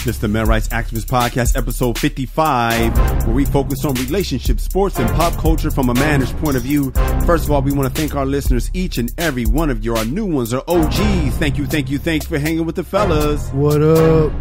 This is the Male Rights Activist Podcast, episode 55, where we focus on relationships, sports, and pop culture from a man's point of view. First of all, we want to thank our listeners, each and every one of you, our new ones, our OGs. Thanks for hanging with the fellas. What up?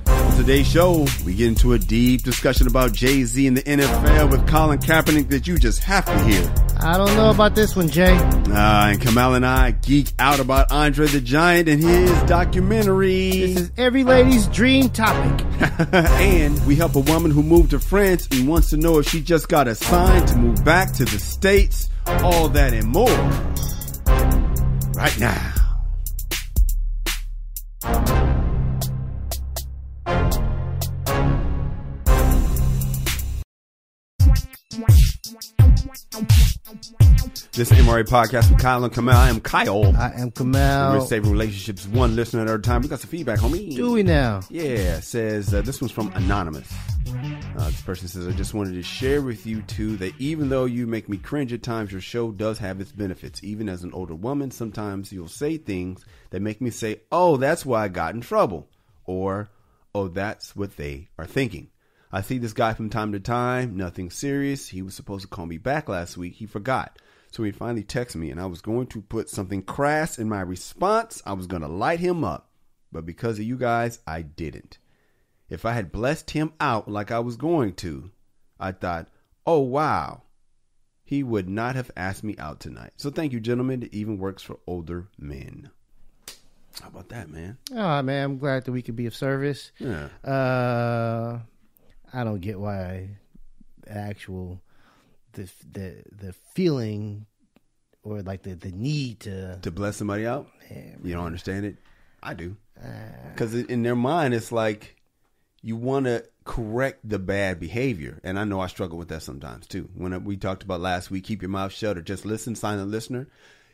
On today's show, we get into a deep discussion about Jay-Z and the NFL with Colin Kaepernick that you just have to hear. I don't know about this one, Jay. And Kamal and I geek out about Andre the Giant and his documentary. This is every lady's dream topic. And we help a woman who moved to France and wants to know if she just got assigned to move back to the States. All that and more right now. This is MRA Podcast with Kyle and Kamal. I am Kyle. I am Kamal. We're saving relationships one listener at a time. We got some feedback, homie. Do we now? Yeah, it says, this one's from Anonymous. This person says, I just wanted to share with you two that even though you make me cringe at times, your show does have its benefits. Even as an older woman, sometimes you'll say things that make me say, oh, that's why I got in trouble. Or, oh, that's what they are thinking. I see this guy from time to time, nothing serious. He was supposed to call me back last week. He forgot. So he finally texted me and I was going to put something crass in my response. I was going to light him up. But because of you guys, I didn't. If I had blessed him out like I was going to, I thought, oh, wow, he would not have asked me out tonight. So thank you, gentlemen. It even works for older men. How about that, man? Oh, man, I'm glad that we could be of service. Yeah. I don't get why the feeling or like the need to bless somebody out. Man, you don't understand it. I do, because in their mind it's like you want to correct the bad behavior, and I know I struggle with that sometimes too. When we talked about last week, keep your mouth shut or just listen, silent listener.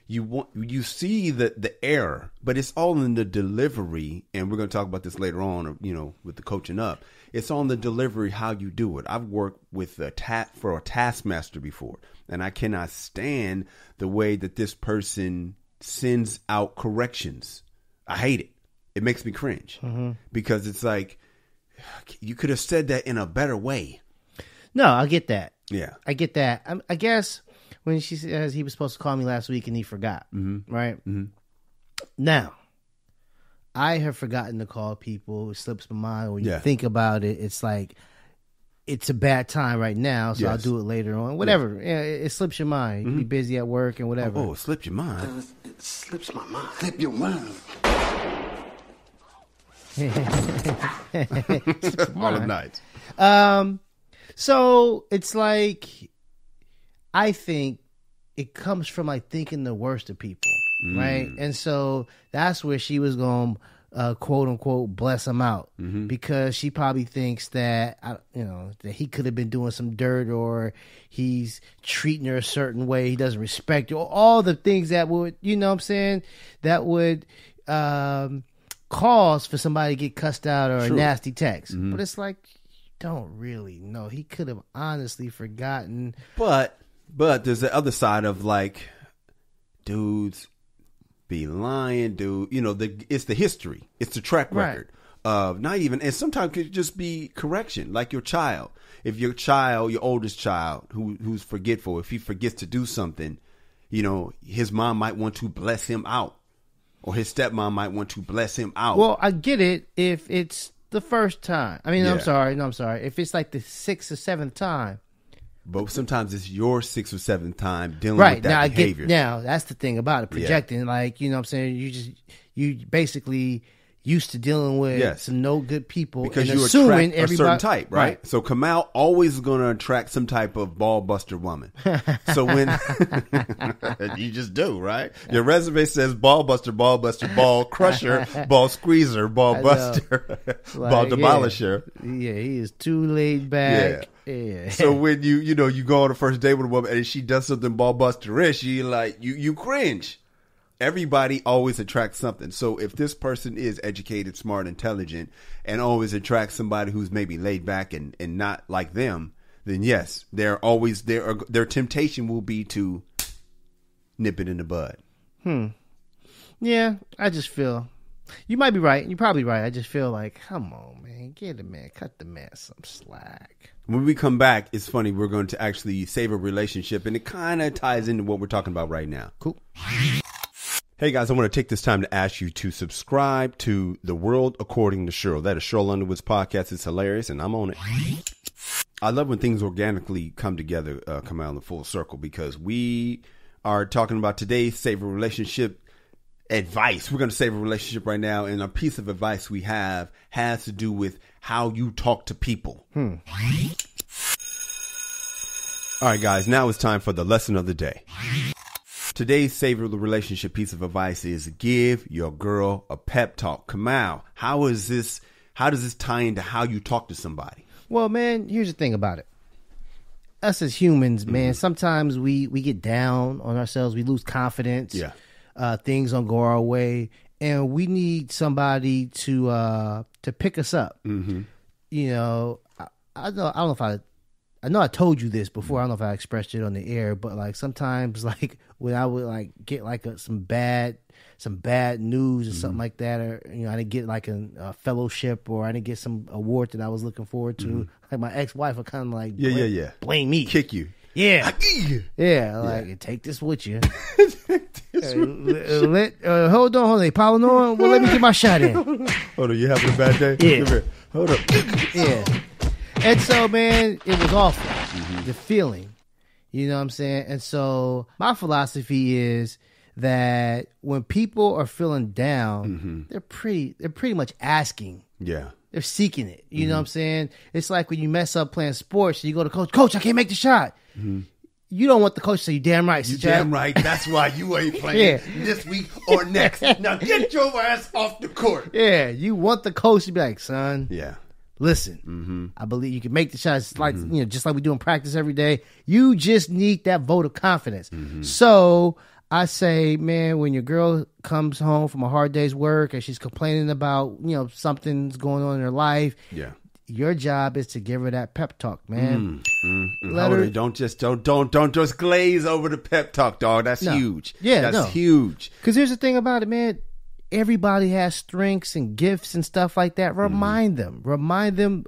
You see the error, but it's all in the delivery, and we're going to talk about this later on, with the coaching up. It's on the delivery, how you do it. I've worked with for a taskmaster before, and I cannot stand the way that this person sends out corrections. I hate it. It makes me cringe because it's like you could have said that in a better way. No, I get that. Yeah, I get that. I guess when she says he was supposed to call me last week and he forgot, right? Mm-hmm. Now, I have forgotten to call people. It slips my mind. When you think about it, it's like, it's a bad time right now, so I'll do it later on. Whatever. Yeah, it slips your mind. You can be busy at work and whatever. Oh, it slipped your mind. It slips my mind. Slip your mind. All the nights. So it's like, I think it comes from like thinking the worst of people, right? And so that's where she was going to quote unquote bless him out, because she probably thinks that that he could have been doing some dirt, or he's treating her a certain way, he doesn't respect her, or all the things that would, that would cause for somebody to get cussed out or a nasty text. But it's like, don't really know. He could have honestly forgotten. But there's the other side of like, dudes be lying, dude. It's the history. It's the track record of not even, and sometimes it could just be correction. Like your child. If your oldest child who's forgetful, if he forgets to do something, his mom might want to bless him out, or his stepmom might want to bless him out. Well, I get it if it's the first time. I mean, I'm sorry. If it's like the 6th or 7th time. But sometimes it's your 6th or 7th time dealing with that behavior. Now, that's the thing about it. Projecting, like, you basically used to dealing with some no good people, because and you assuming attract a certain type, right? So Kamal always going to attract some type of ball buster woman. So when you just do, right? Your resume says ball buster, ball crusher, ball squeezer, ball buster, ball demolisher. Yeah, he is too laid back. Yeah. So when you go on a first date with a woman and she does something ball busterish, you cringe. Everybody always attracts something. So if this person is educated, smart, intelligent, and always attracts somebody who's maybe laid back and not like them, then yes, their temptation will be to nip it in the bud. Yeah, I just feel You might be right. You're probably right. I just feel like, come on, man. Cut the man some slack. When we come back, it's funny. We're going to actually save a relationship, and it kind of ties into what we're talking about right now. Cool. Hey, guys, I want to take this time to ask you to subscribe to The World According to Cheryl. That is Cheryl Underwood's podcast. It's hilarious, and I'm on it. I love when things organically come together, come out in the full circle, because we are talking about today's Save a Relationship advice. We're going to save a relationship right now, and a piece of advice we have has to do with how you talk to people. All right, guys, now it's time for the lesson of the day. Today's Save a Relationship piece of advice is give your girl a pep talk. Kamal, how does this tie into how you talk to somebody? Well, man, here's the thing about it. Us as humans, man, sometimes we get down on ourselves. We lose confidence. Yeah. Things don't go our way. And we need somebody to pick us up. Mm-hmm. You know, I don't know if I know I told you this before. I don't know if I expressed it on the air, but like sometimes, like when I would like get like some bad news or something like that, or you know, I didn't get like a fellowship, or I didn't get some award that I was looking forward to. Like my ex-wife would kind of like blame me, kick you, like take this with you. Hold on, Tylenol. Well, let me get my shot in. Hold on, you having a bad day? Yeah, hold up. Yeah. And so, man, it was awful, the feeling, you know what I'm saying? And so my philosophy is that when people are feeling down, they're pretty much asking. Yeah. They're seeking it. You know what I'm saying? It's like when you mess up playing sports and you go to coach, I can't make the shot. You don't want the coach to say, you damn right. You damn right. That's why you ain't playing this week or next. Now get your ass off the court. Yeah. You want the coach to be like, son. Yeah. Listen, I believe you can make the shots like you know, just like we do in practice every day. You just need that vote of confidence. So I say, man, when your girl comes home from a hard day's work and she's complaining about, you know, something's going on in her life, your job is to give her that pep talk, man. Don't just glaze over the pep talk, dog. That's huge. Yeah, that's huge. Because here's the thing about it, man. Everybody has strengths and gifts and stuff like that. Remind them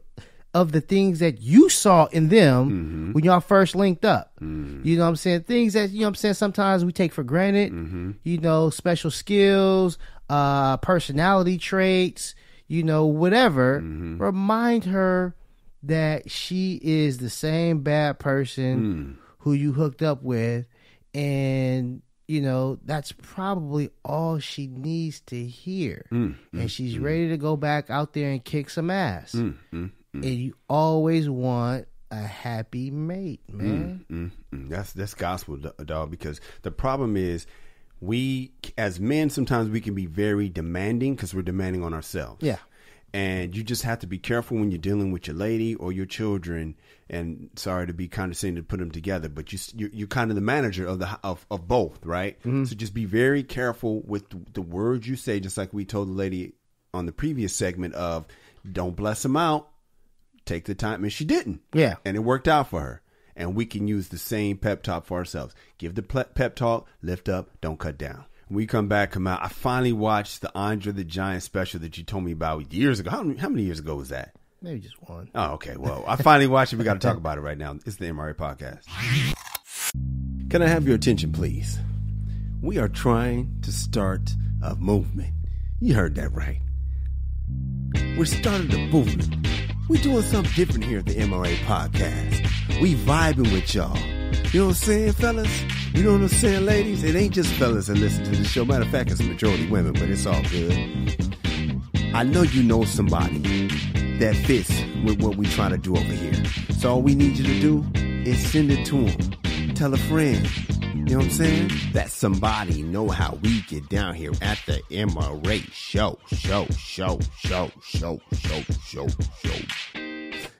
of the things that you saw in them when y'all first linked up. You know what I'm saying? Things that, you know what I'm saying, sometimes we take for granted. You know, special skills, personality traits, you know, whatever. Remind her that she is the same bad person who you hooked up with, and you know, that's probably all she needs to hear. And she's ready to go back out there and kick some ass. And you always want a happy mate, man. That's gospel, dog, because the problem is we, as men, sometimes we can be very demanding because we're demanding on ourselves. Yeah. And you just have to be careful when you're dealing with your lady or your children. And sorry to be condescending to put them together, but you're kind of the manager of both, right? So just be very careful with the words you say, just like we told the lady on the previous segment of don't bless them out. Take the time. And she didn't. Yeah. And it worked out for her. And we can use the same pep talk for ourselves. Give the pep talk, lift up, don't cut down. When we come back, I finally watched the Andre the Giant special that you told me about years ago. How many years ago was that? Maybe just one. Oh, okay. Well, I finally watched it. We got to talk about it right now. It's the MRA Podcast. Can I have your attention, please? We are trying to start a movement. You heard that right. We're starting a movement. We're doing something different here at the MRA Podcast. We vibing with y'all. You know what I'm saying, fellas? You know what I'm saying, ladies? It ain't just fellas that listen to the show. Matter of fact, it's a majority women, but it's all good. I know you know somebody that fits with what we trying to do over here. So all we need you to do is send it to them. Tell a friend. You know what I'm saying? That somebody know how we get down here at the MRA show.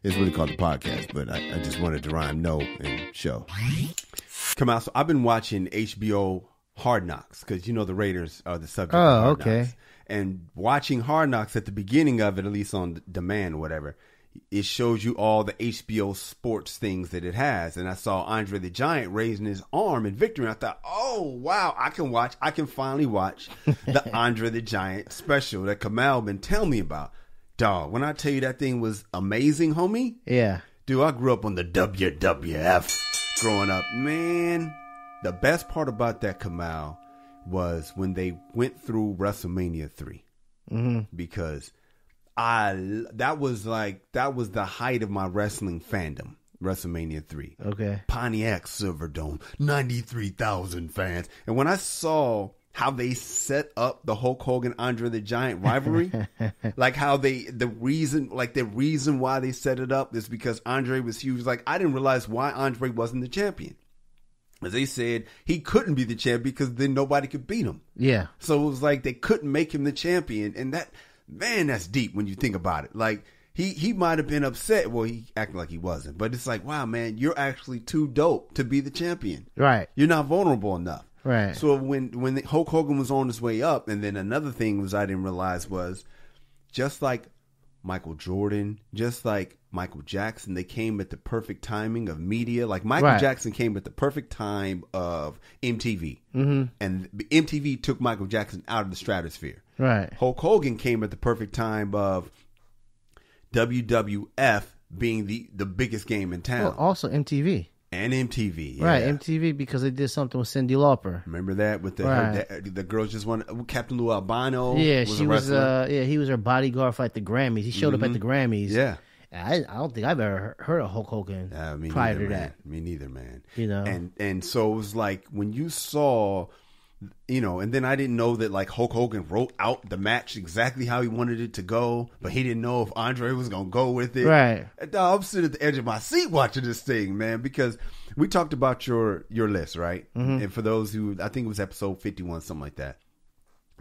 It's really called the podcast, but I just wanted to rhyme no and show. Come out. So I've been watching HBO Hard Knocks because, you know, the Raiders are the subject of Hard Knocks. And watching Hard Knocks at the beginning of it, at least on demand or whatever, it shows you all the HBO sports things that it has. And I saw Andre the Giant raising his arm in victory. And I thought, oh, wow, I can finally watch the Andre the Giant special that Kamal been telling me about. Dog, when I tell you that thing was amazing, homie. Yeah. Dude, I grew up on the WWF growing up. Man, the best part about that, Kamal, was when they went through WrestleMania 3. Because that was the height of my wrestling fandom. WrestleMania 3. Okay. Pontiac Silverdome, 93,000 fans. And when I saw how they set up the Hulk Hogan Andre the Giant rivalry, like how the reason why they set it up is because Andre was huge. Like, I didn't realize why Andre wasn't the champion. As they said, he couldn't be the champion because then nobody could beat him. Yeah. So it was like they couldn't make him the champion. And that, man, that's deep when you think about it. Like, he might have been upset. Well, he acted like he wasn't. But it's like, wow, man, you're actually too dope to be the champion. Right. You're not vulnerable enough. Right. So when Hulk Hogan was on his way up, and then another thing was I didn't realize was just like Michael Jordan, just like Michael Jackson, they came at the perfect timing of media. Like Michael Jackson came at the perfect time of MTV. And MTV took Michael Jackson out of the stratosphere. Right. Hulk Hogan came at the perfect time of WWF being the biggest game in town. Well, also MTV. And MTV. Yeah. Right, MTV, because they did something with Cyndi Lauper. Remember that? With the girls just won. Captain Lou Albano. Yeah, he was her bodyguard for like the Grammys. He showed up at the Grammys. Yeah. I don't think I've ever heard of Hulk Hogan prior to that. Me neither, man. You know? And so it was like when you saw, and then I didn't know that like Hulk Hogan wrote out the match exactly how he wanted it to go, but he didn't know if Andre was going to go with it. Right. And I'm sitting at the edge of my seat watching this thing, man, because we talked about your list, right? And for those who, I think it was episode 51, something like that.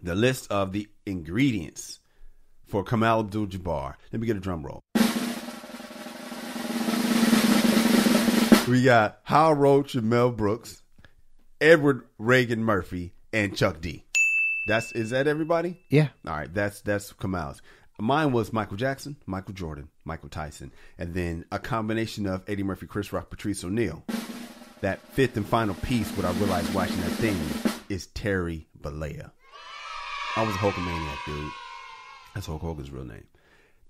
The list of the ingredients for Kamal Abdul-Jabbar. Let me get a drum roll. We got Hal Roach and Mel Brooks, Edward Reagan Murphy, and Chuck D. Is that everybody? Yeah. All right, that's Kamal's. Mine was Michael Jackson, Michael Jordan, Michael Tyson, and then a combination of Eddie Murphy, Chris Rock, Patrice O'Neal. That fifth and final piece, what I realized watching that thing, is Terry Bollea. I was a Hulkamaniac, dude. That's Hulk Hogan's real name.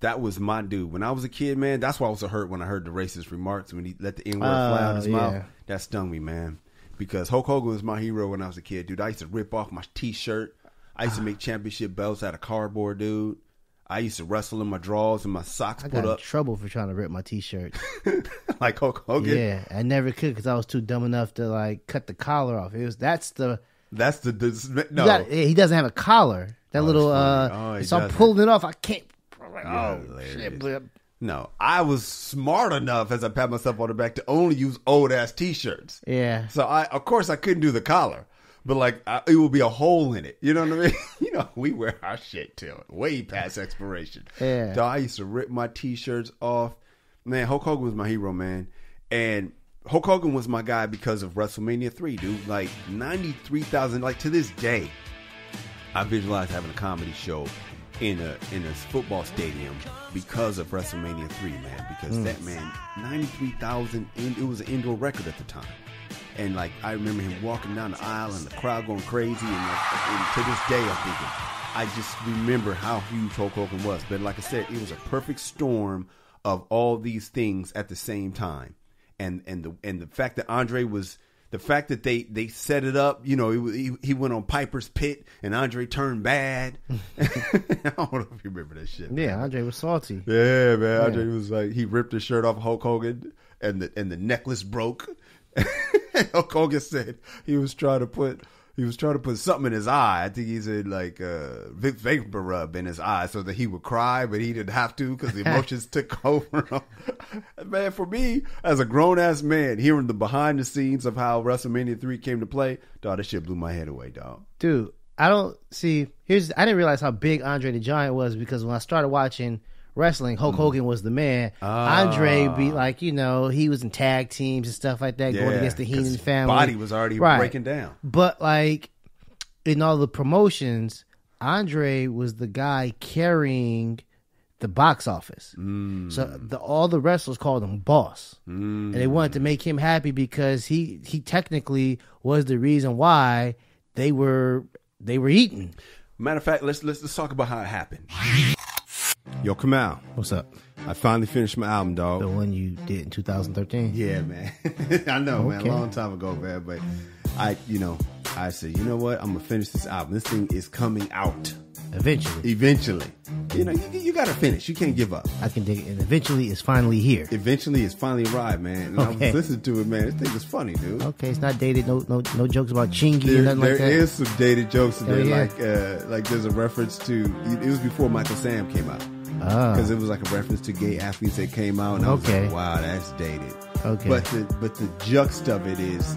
That was my dude. When I was a kid, man, that's why I was so hurt when I heard the racist remarks when he let the N-word fly out of his mouth. That stung me, man. Because Hulk Hogan was my hero when I was a kid, dude. I used to rip off my T-shirt. I used to make championship belts out of cardboard, dude. I used to wrestle in my drawers and my socks put up. I got in trouble for trying to rip my T-shirt. Like Hulk Hogan? Yeah, I never could because I was too dumb enough to like cut the collar off. He doesn't have a collar. That little so I'm pulling it off. I can't. Shit. No, I was smart enough as I pat myself on the back to only use old ass T-shirts. Yeah. So of course I couldn't do the collar, but like it would be a hole in it. You know what I mean? We wear our shit till way past expiration. Yeah. So I used to rip my T-shirts off. Man, Hulk Hogan was my hero, man, and Hulk Hogan was my guy because of WrestleMania 3, dude. Like 93,000. Like to this day, I visualize having a comedy show in a football stadium because of WrestleMania 3, man. Because that man, 93,000, it was an indoor record at the time. And like I remember him walking down the aisle and the crowd going crazy. And to this day, I just remember how huge Hulk Hogan was. But like I said, it was a perfect storm of all these things at the same time. And the fact that Andre was. The fact that they set it up, he went on Piper's Pit and Andre turned bad. I don't know if you remember that shit. Yeah, man. Andre was salty. Yeah, man. Yeah. Andre was like, he ripped his shirt off of Hulk Hogan and the necklace broke. Hulk Hogan said he was trying to put something in his eye. I think he said like vapor rub in his eye so that he would cry, but he didn't have to because the emotions took over him. Man, for me, as a grown-ass man, hearing the behind the scenes of how WrestleMania 3 came to play, dog, that shit blew my head away, dog. Dude, I didn't realize how big Andre the Giant was because when I started watching wrestling, Hulk Hogan was the man. Andre be like, he was in tag teams and stuff like that, going against the Heenan family. His body was already breaking down. But like in all the promotions, Andre was the guy carrying the box office. So all the wrestlers called him boss. And they wanted to make him happy because he technically was the reason why they were eating. Matter of fact, let's talk about how it happened. Yo, Kamal. What's up? I finally finished my album, dog. The one you did in 2013? Yeah, man. I know, man. A long time ago, man. But I said, you know what? I'm going to finish this album. This thing is coming out. Eventually. You know, you got to finish. You can't give up. I can dig it. And eventually it's finally here. Eventually it's finally arrived, man. And I was listening to it, man. This thing is funny, dude. Okay, it's not dated. No jokes about Chingy or nothing like that. There is some dated jokes in there. Like there's a reference to, it was before Michael Sam came out. Because it was like a reference to gay athletes that came out. And I was like, wow, that's dated. Okay. But the juxt of it is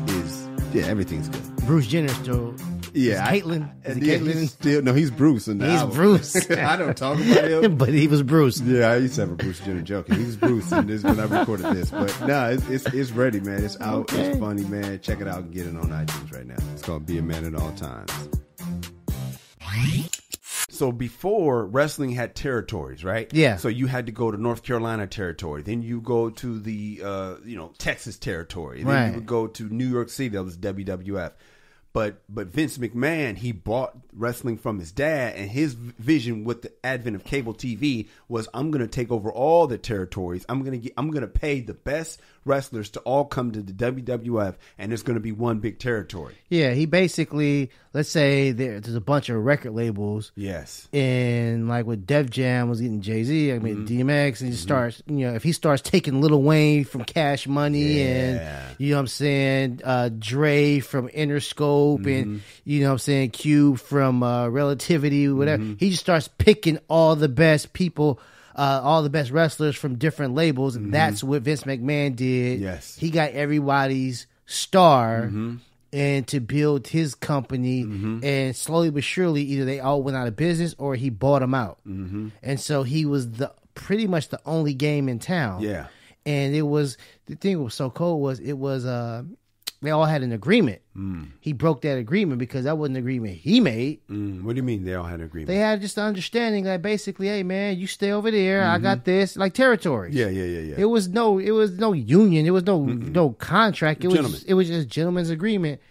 everything's good. Bruce Jenner still... Yeah, Caitlyn. He's Bruce in the album. He's Bruce. I don't talk about him, but he was Bruce. Yeah, I used to have a Bruce Jenner joke. He was Bruce in this when I recorded this. But no, it's ready, man. It's out. Okay. It's funny, man. Check it out and get it on iTunes right now. It's called "Be a Man at All Times." So before, wrestling had territories, right? Yeah. So you had to go to North Carolina territory. Then you go to the Texas territory. Then you would go to New York City. That was WWF. But Vince McMahon, he bought wrestling from his dad, and his vision with the advent of cable TV was, I'm going to take over all the territories. I'm going to pay the best wrestlers to all come to the WWF, and there's going to be one big territory. Yeah, he basically, let's say there's a bunch of record labels. Yes. And like with Def Jam was getting Jay-Z, DMX, and he starts, if he starts taking Lil Wayne from Cash Money and, you know what I'm saying, Dre from Interscope and, you know what I'm saying, Cube from Relativity, whatever. He just starts picking all the best people, all the best wrestlers from different labels. And that's what Vince McMahon did. Yes. He got everybody's star and to build his company. And slowly but surely, either they all went out of business or he bought them out. And so he was pretty much the only game in town. Yeah. And the thing that was so cool was they all had an agreement. He broke that agreement because that wasn't an agreement he made. What do you mean they all had an agreement? They had just an understanding that basically, hey man, you stay over there. I got this, like territories. Yeah. It was no union. It was no contract. It was just gentleman's agreement.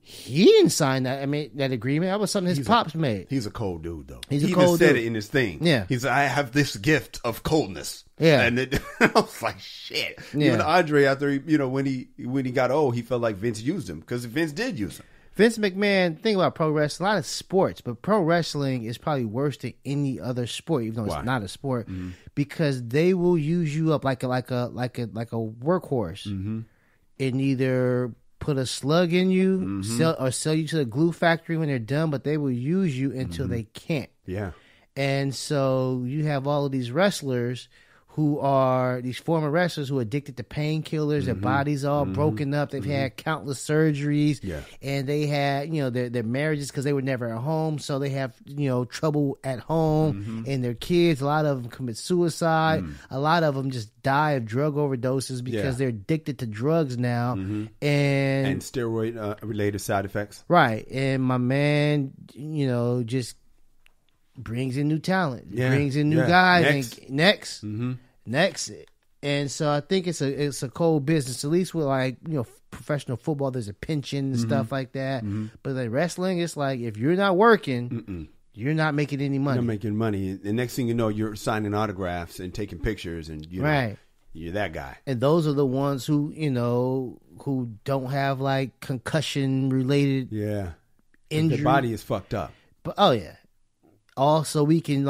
He didn't sign that. That agreement. That was something his pops made. He's a cold dude, though. He even said it in his thing. Yeah. He said, I have this gift of coldness. Yeah. And I was like, shit. Yeah. Even Andre, after when he got old, he felt like Vince used him because Vince did use him. Vince McMahon, think about pro wrestling, a lot of sports, but pro wrestling is probably worse than any other sport, even though it's not a sport, because they will use you up like a workhorse, and either put a slug in you, sell you to the glue factory when they're done, but they will use you until they can't. Yeah. And so you have all of these wrestlers who are these former wrestlers who are addicted to painkillers. Their bodies all broken up. They've had countless surgeries, and they had their marriages because they were never at home, so they have trouble at home, and their kids. A lot of them commit suicide. A lot of them just die of drug overdoses because they're addicted to drugs now, and steroid related side effects. Right, and my man, just brings in new talent, brings in new guys, next. And so I think it's a cold business. At least with professional football, there's a pension and stuff like that. But like wrestling, it's like if you're not working, you're not making any money. You're not making money. The next thing you know, you're signing autographs and taking pictures, and you're that guy. And those are the ones who who don't have like concussion related injury. Their body is fucked up. But also we can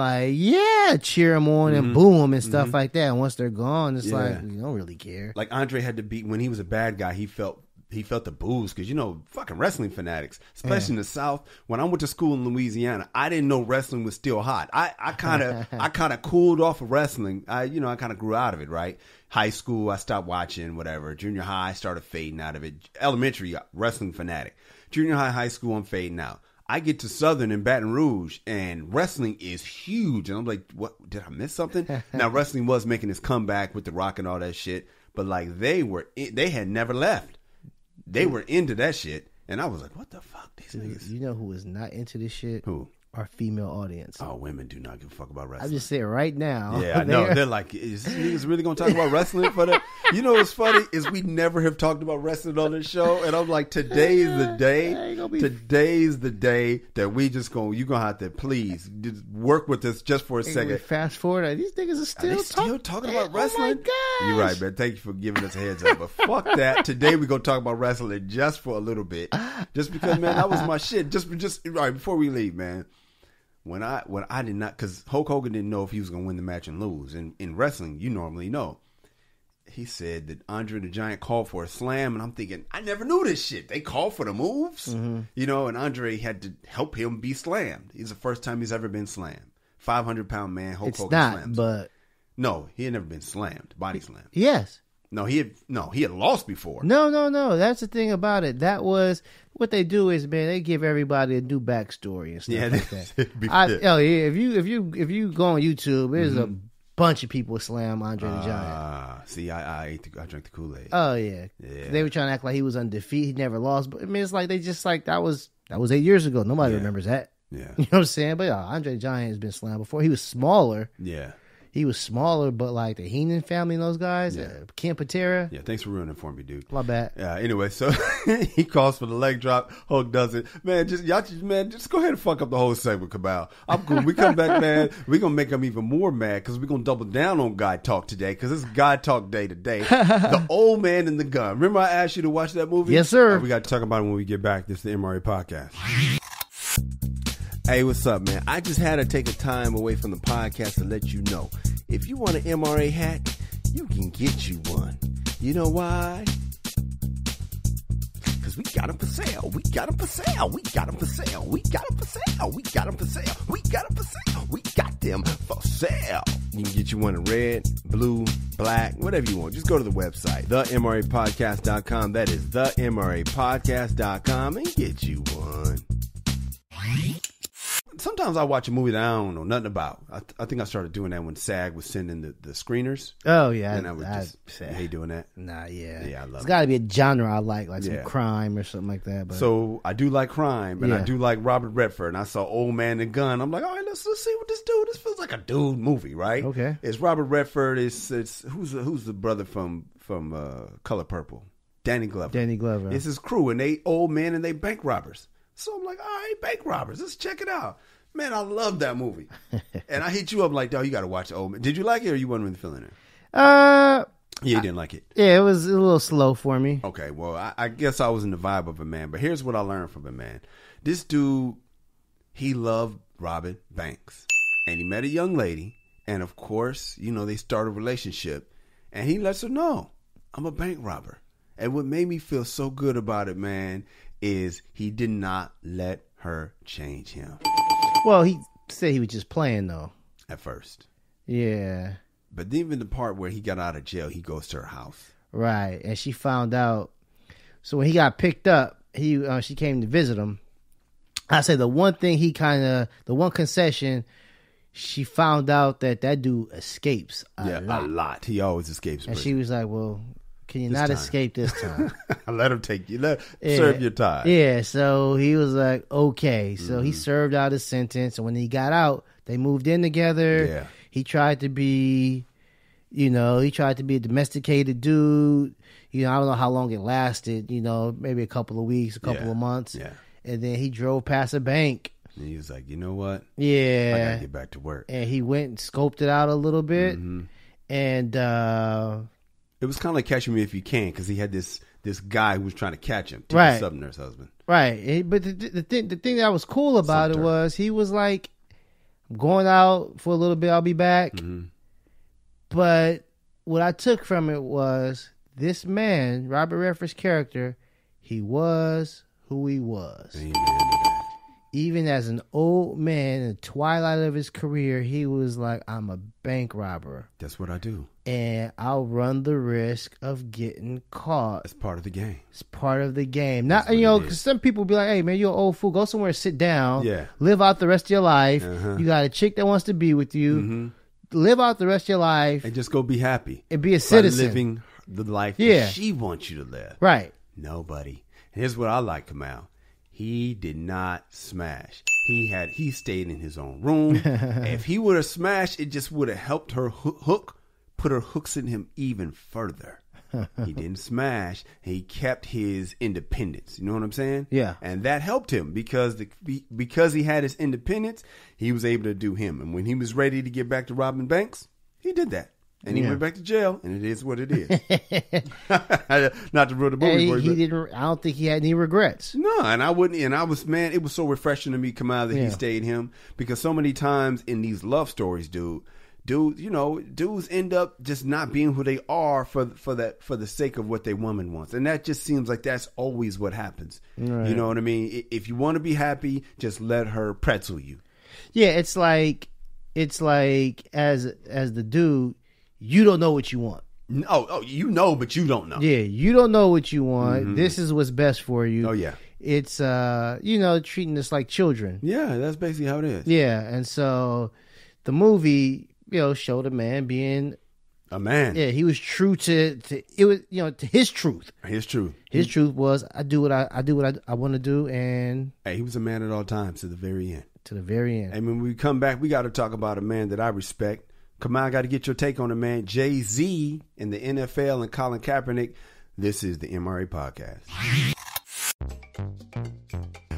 cheer them on and boo them and stuff like that. And once they're gone, it's like we don't really care. Like Andre had to be, when he was a bad guy, he felt the booze because fucking wrestling fanatics, especially in the South. When I went to school in Louisiana, I didn't know wrestling was still hot. I kind of cooled off of wrestling. I kind of grew out of it. Right, high school I stopped watching, whatever. Junior high I started fading out of it. Elementary, wrestling fanatic. Junior high school I'm fading out. I get to Southern in Baton Rouge, and wrestling is huge. And I'm like, what? Did I miss something? Now, wrestling was making its comeback with The Rock and all that shit. But, they had never left. They were into that shit. And I was like, what the fuck? These niggas. You know who is not into this shit? Who? our female audience. Oh, women do not give a fuck about wrestling. I'm just saying right now. Yeah, I know. They're like, is this niggas really going to talk about wrestling for the... You know what's funny is we never have talked about wrestling on this show. And I'm like, today's the day. Today's the day that we just going... You're going to have to please just work with us just for a second. Fast forward. These niggas are still talking about wrestling? Oh, my gosh. You're right, man. Thank you for giving us a heads up. But fuck that. Today we're going to talk about wrestling just for a little bit. Just because, man, that was my shit. Just right before we leave, man. When I did not, because Hulk Hogan didn't know if he was going to win the match and lose. In wrestling, you normally know. He said that Andre the Giant called for a slam, and I'm thinking, I never knew this shit. They called for the moves, you know, and Andre had to help him be slammed. It's the first time he's ever been slammed. 500-pound man, Hulk Hogan slams. But no, he had never been slammed, body slammed. Yes. No, he had lost before. No. That's the thing about it. That was what they do is, man, they give everybody a new backstory and stuff like that. If you go on YouTube, there's a bunch of people slam Andre the Giant. See, I drank the Kool-Aid. Oh yeah. They were trying to act like he was undefeated. He never lost. But I mean, it's like they just like that was 8 years ago. Nobody remembers that. Yeah, you know what I'm saying. But Andre the Giant has been slammed before. He was smaller. Yeah. He was smaller, but like the Heenan family and those guys, Ken Patera. Yeah, thanks for ruining it for me, dude. My bad. Anyway, so he calls for the leg drop. Hulk does it. Man, just go ahead and fuck up the whole segment, Cabal. I'm cool. We come back, man. We're going to make him even more mad because we're going to double down on Guy Talk today because it's Guy Talk Day today. The Old Man and the Gun. Remember I asked you to watch that movie? Yes, sir. We got to talk about it when we get back. This is the MRA Podcast. Hey, what's up, man? I just had to take a time away from the podcast to let you know. If you want an MRA hat, you can get you one. You know why? Because we got them for sale. We got them for sale. We got them for sale. We got them for sale. We got them for sale. We got them for sale. We got them for sale. You can get you one in red, blue, black, whatever you want. Just go to the website, themrapodcast.com. That is themrapodcast.com and get you one. Sometimes I watch a movie that I don't know nothing about. I think I started doing that when SAG was sending the screeners. Oh, yeah. And I would just hate doing that. Nah, yeah. Yeah, I love it. It's got to be a genre I like some crime or something like that. But. So I do like crime, and I do like Robert Redford. And I saw Old Man and Gun. I'm like, all right, let's see what this dude. This feels like a dude movie, right? Okay. It's Robert Redford. It's who's the brother from Color Purple? Danny Glover. Danny Glover. It's his crew, and they old men and they bank robbers. So I'm like, all right, bank robbers. Let's check it out. Man, I love that movie. And I hit you up like, dog, you got to watch Old Man. Did you like it or you wasn't really feeling it? Yeah, you didn't like it. Yeah, it was a little slow for me. Okay, well, I guess I was in the vibe of it, man. But here's what I learned from it, man. This dude, he loved robbing banks. And he met a young lady. And, of course, you know, they start a relationship. And he lets her know, I'm a bank robber. And what made me feel so good about it, man, is he did not let her change him. Well, he said he was just playing, though. At first. Yeah. But even the part where he got out of jail, he goes to her house. Right. And she found out. So when he got picked up, she came to visit him. I said the one concession, she found out that dude escapes a lot. He always escapes. And she was like, well, can you not escape this time? Let him take you. Serve your time. Yeah, so he was like, okay. So he served out his sentence. And when he got out, they moved in together. Yeah. He tried to be, a domesticated dude. I don't know how long it lasted, maybe a couple of weeks, a couple of months. Yeah. And then he drove past a bank. And he was like, you know what? Yeah. I got to get back to work. And he went and scoped it out a little bit. Mm-hmm. And, it was kind of like Catch Me If You Can because he had this guy who was trying to catch him, right? The sub-nurse husband, right? But the thing that was cool about it was he was like, "I'm going out for a little bit. I'll be back." Mm-hmm. But what I took from it was this man, Robert Redford's character, he was who he was. Amen. Even as an old man in the twilight of his career, he was like, I'm a bank robber. That's what I do. And I'll run the risk of getting caught. It's part of the game. It's part of the game. Not, because some people be like, hey, man, you're an old fool. Go somewhere, sit down. Yeah. Live out the rest of your life. Uh-huh. You got a chick that wants to be with you. Mm-hmm. Live out the rest of your life. And just go be happy. And be a citizen. Living the life that she wants you to live. Right. Nobody. Here's what I like, Kamal. He did not smash. He stayed in his own room. If he would have smashed, it just would have helped her put her hooks in him even further. He didn't smash. He kept his independence. You know what I'm saying? Yeah. And that helped him because he had his independence, he was able to do him. And when he was ready to get back to robbing banks, he did that. And he went back to jail, and it is what it is. Not to ruin the movie for you. He didn't. I don't think he had any regrets. No, and I wouldn't. And I was, man, it was so refreshing to me come out that he stayed him, because so many times in these love stories, dudes, end up just not being who they are for the sake of what their woman wants, and that just seems like that's always what happens. Right. You know what I mean? If you want to be happy, just let her pretzel you. Yeah, it's like as the dude, you don't know what you want. Oh, you know, but you don't know. Yeah, you don't know what you want. Mm-hmm. This is what's best for you. Oh yeah, it's treating us like children. Yeah, that's basically how it is. Yeah, and so the movie, showed a man being a man. Yeah, he was true to it was to his truth. His truth. His truth was I do what I want to do, and hey, he was a man at all times to the very end. To the very end. And when we come back, we got to talk about a man that I respect. Come on, I got to get your take on it, man. Jay-Z in the NFL and Colin Kaepernick. This is the MRA Podcast.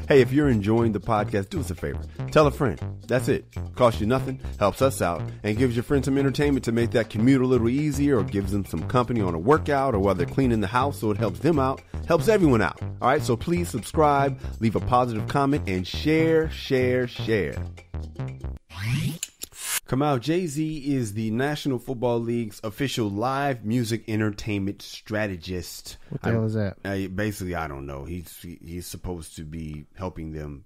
Hey, if you're enjoying the podcast, do us a favor. Tell a friend. That's it. Costs you nothing, helps us out, and gives your friends some entertainment to make that commute a little easier, or gives them some company on a workout, or while they're cleaning the house, so it helps them out, helps everyone out. All right, so please subscribe, leave a positive comment, and share. Come out. Jay-Z is the National Football League's official live music entertainment strategist. What the hell is that? Basically, I don't know. He's supposed to be helping them.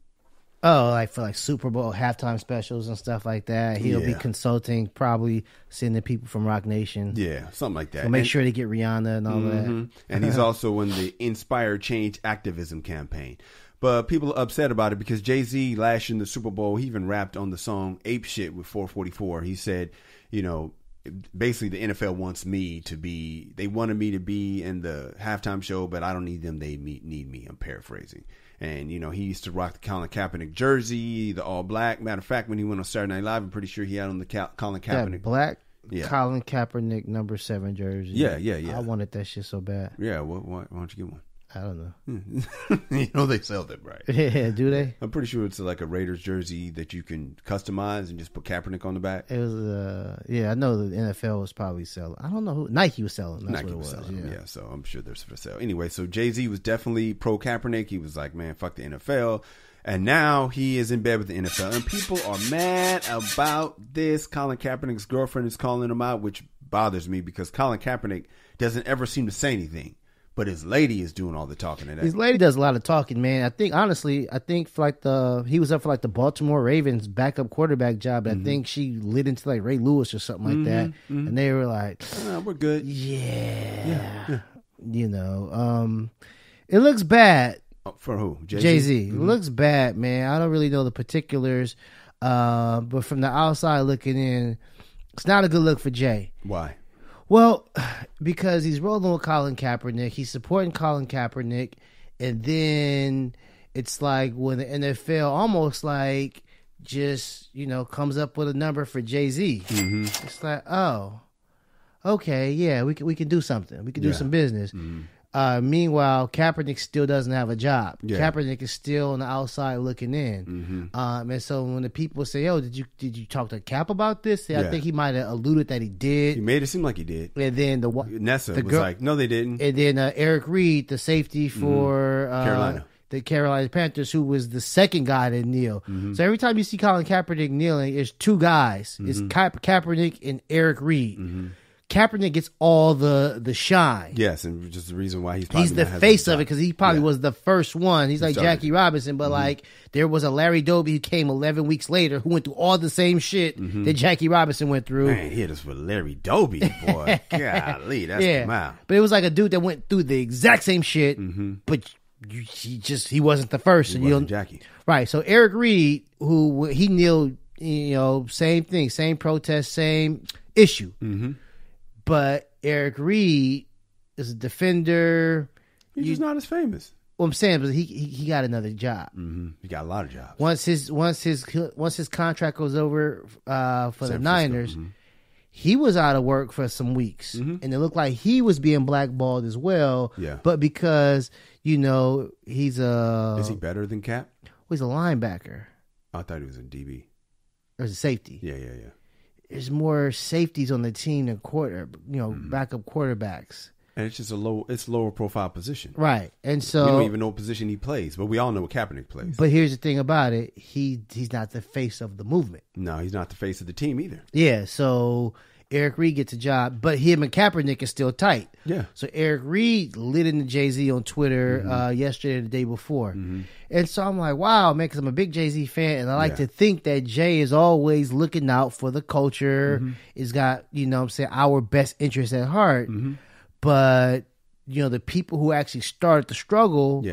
Oh, like for Super Bowl halftime specials and stuff like that. He'll be consulting, probably sending people from Rock Nation. Yeah, something like that. So make sure to get Rihanna and all that. And he's also in the Inspire Change activism campaign. But people are upset about it because Jay-Z last year in the Super Bowl, he even rapped on the song Ape Shit with 444. He said, basically the NFL they wanted me to be in the halftime show, but I don't need them. They need me. I'm paraphrasing. And, he used to rock the Colin Kaepernick jersey, the all black. Matter of fact, when he went on Saturday Night Live, I'm pretty sure he had on the Colin Kaepernick. That black Colin Kaepernick number 7 jersey. Yeah. I wanted that shit so bad. Yeah, why don't you get one? I don't know. They sell them, right? Yeah, do they? I'm pretty sure it's like a Raiders jersey that you can customize and just put Kaepernick on the back. It was, I know the NFL was probably selling. I don't know who. Nike was selling. That's Nike what it was. Selling, yeah, so I'm sure there's for sale. Anyway, so Jay-Z was definitely pro Kaepernick. He was like, man, fuck the NFL. And now he is in bed with the NFL. And people are mad about this. Colin Kaepernick's girlfriend is calling him out, which bothers me because Colin Kaepernick doesn't ever seem to say anything. But his lady is doing all the talking today. His lady does a lot of talking, man. I think for he was up for the Baltimore Ravens backup quarterback job. I think she lit into Ray Lewis or something like that, and they were like, "We're good." Yeah. It looks bad. For who? Jay-Z. It looks bad, man. I don't really know the particulars, but from the outside looking in, it's not a good look for Jay. Why? Well, because he's rolling with Colin Kaepernick. He's supporting Colin Kaepernick. And then it's like when the NFL almost just, comes up with a number for Jay-Z. Mm-hmm. It's like, oh, okay, yeah, we can do something. We can do some business. Mm-hmm. Meanwhile, Kaepernick still doesn't have a job. Yeah. Kaepernick is still on the outside looking in. Mm-hmm. And so when the people say, "Oh, did you talk to Cap about this?" I think he might have alluded that he did. He made it seem like he did. And then Nessa was like, "No, they didn't." And then Eric Reed, the safety for the Carolina Panthers, who was the second guy to kneel. Mm-hmm. So every time you see Colin Kaepernick kneeling, it's two guys. Mm-hmm. It's Kaepernick and Eric Reed. Mm-hmm. Kaepernick gets all the shine. Yes, and just the reason why he's the face of it, because he probably was the first one. He's like Jackie Robinson, but there was a Larry Doby who came 11 weeks later who went through all the same shit that Jackie Robinson went through. Man, hit us with Larry Doby, boy. Golly, that's come out. But it was like a dude that went through the exact same shit, but he wasn't the first. He wasn't Jackie. Right, so Eric Reed, he kneeled, same thing, same protest, same issue. Mm-hmm. But Eric Reed is a defender. He's just not as famous. What I'm saying is he got another job. Mm-hmm. He got a lot of jobs. Once his contract goes over for the Niners, he was out of work for some weeks, and it looked like he was being blackballed as well. Yeah. But because he's is he better than Cap? He's a linebacker. I thought he was a DB. Or a safety. Yeah. There's more safeties on the team than backup quarterbacks. And it's just lower profile position. Right. And so we don't even know what position he plays, but we all know what Kaepernick plays. But here's the thing about it. He's not the face of the movement. No, he's not the face of the team either. Yeah, so Eric Reed gets a job, but him and Kaepernick is still tight. Yeah. So Eric Reed lit into Jay-Z on Twitter yesterday or the day before. And so I'm like, wow, man, because I'm a big Jay-Z fan, and I like to think that Jay is always looking out for the culture. He's got, our best interests at heart. But, the people who actually started the struggle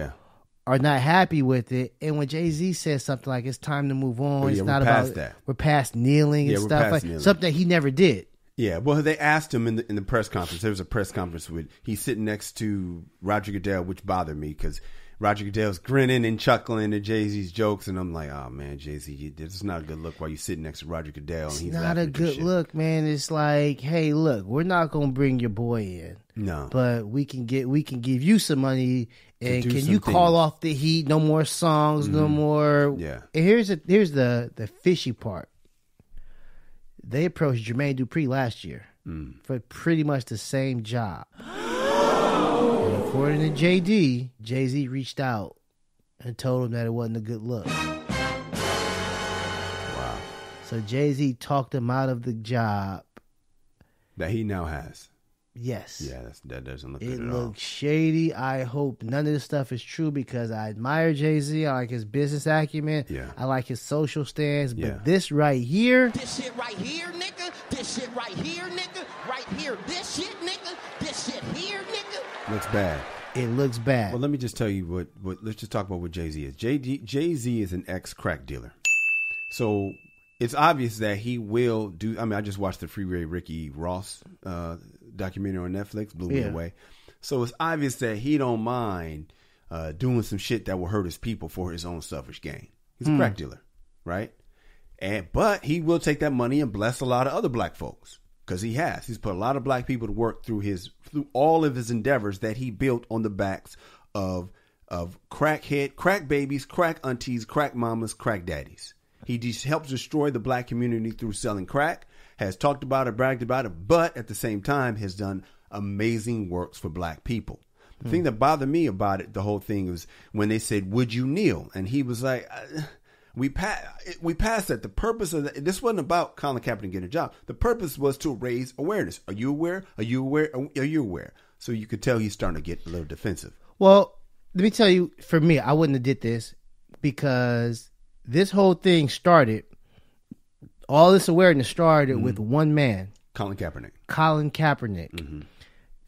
are not happy with it. And when Jay-Z says something like it's time to move on, it's not about that. We're past kneeling and stuff. Something that he never did. Yeah, well, they asked him in the press conference. There was a press conference he's sitting next to Roger Goodell, which bothered me because Roger Goodell's grinning and chuckling at Jay-Z's jokes, and I'm like, oh man, Jay-Z, this is not a good look while you're sitting next to Roger Goodell. And it's not a good look, man. It's like, hey, look, we're not gonna bring your boy in, no, but we can give you some money, and can you call off the heat? No more songs, no more. Yeah. And here's the fishy part. They approached Jermaine Dupri last year for pretty much the same job. And according to JD, Jay-Z reached out and told him that it wasn't a good look. Wow. So Jay-Z talked him out of the job. That he now has. Yes. Yeah, that doesn't look good at all. It looks shady. I hope none of this stuff is true because I admire Jay-Z. I like his business acumen. Yeah. I like his social stance. But this right here. This shit right here, nigga. This shit right here, nigga. Right here. This shit, nigga. This shit here, nigga. Looks bad. It looks bad. Well, let me just tell you what let's just talk about what Jay-Z is. Jay-Z is an ex-crack dealer. So it's obvious that he will do. I mean, I just watched the Freeway Ricky Ross documentary on Netflix, blew me away. So it's obvious that he don't mind doing some shit that will hurt his people for his own selfish gain. He's a crack dealer, right? But he will take that money and bless a lot of other black folks because he's put a lot of black people to work through all of his endeavors that he built on the backs of crack babies, crack aunties, crack mamas, crack daddies. He just helps destroy the black community through selling crack, has talked about it, bragged about it, but at the same time has done amazing works for black people. The thing that bothered me about it, the whole thing, was when they said, would you kneel? And he was like, we passed that. The purpose of that, this wasn't about Colin Kaepernick getting a job. The purpose was to raise awareness. Are you aware? Are you aware? Are you aware? So you could tell he's starting to get a little defensive. Well, let me tell you, for me, I wouldn't have did this because this whole thing started, all this awareness started with one man. Colin Kaepernick. Mm-hmm.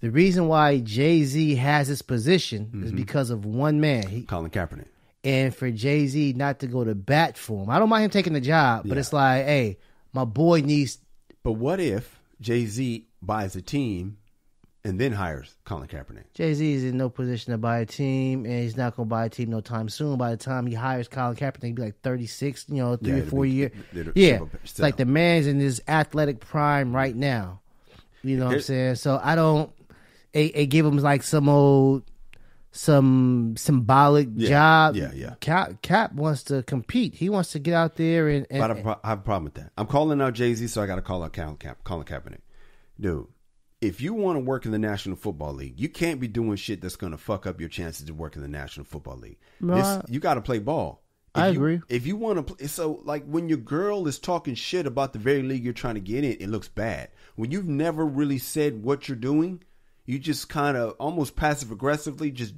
The reason why Jay-Z has his position is because of one man. Colin Kaepernick. And for Jay-Z not to go to bat for him. I don't mind him taking the job, but it's like, hey, my boy needs... But what if Jay-Z buys a team and then hires Colin Kaepernick? Jay-Z is in no position to buy a team, and he's not going to buy a team no time soon. By the time he hires Colin Kaepernick, he'll be like 36, 3 or 4 years. Yeah, it's like the man's in his athletic prime right now. You know what I'm saying? So I don't... It give him like some symbolic job. Yeah. Cap wants to compete. He wants to get out there and but I have a problem with that. I'm calling out Jay-Z, so I got to call out Colin Kaepernick. Dude, if you want to work in the National Football League, you can't be doing shit that's going to fuck up your chances to work in the National Football League. You got to play ball. I agree. If you want to play, so like when your girl is talking shit about the very league you're trying to get in, it looks bad. When you've never really said what you're doing, you just kind of almost passive aggressively just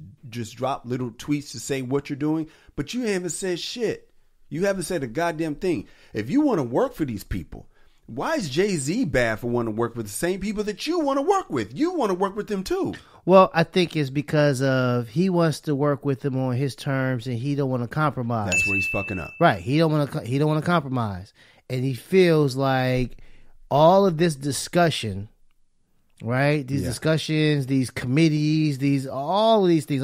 drop little tweets to say what you're doing, but you haven't said shit. You haven't said a goddamn thing. If you want to work for these people, why is Jay-Z bad for wanting to work with the same people that you want to work with? You want to work with them too. Well, I think it's because of he wants to work with them on his terms and he don't want to compromise. That's where he's fucking up. Right. He don't want to compromise. And he feels like all of this discussion right? These discussions, these committees, all of these things.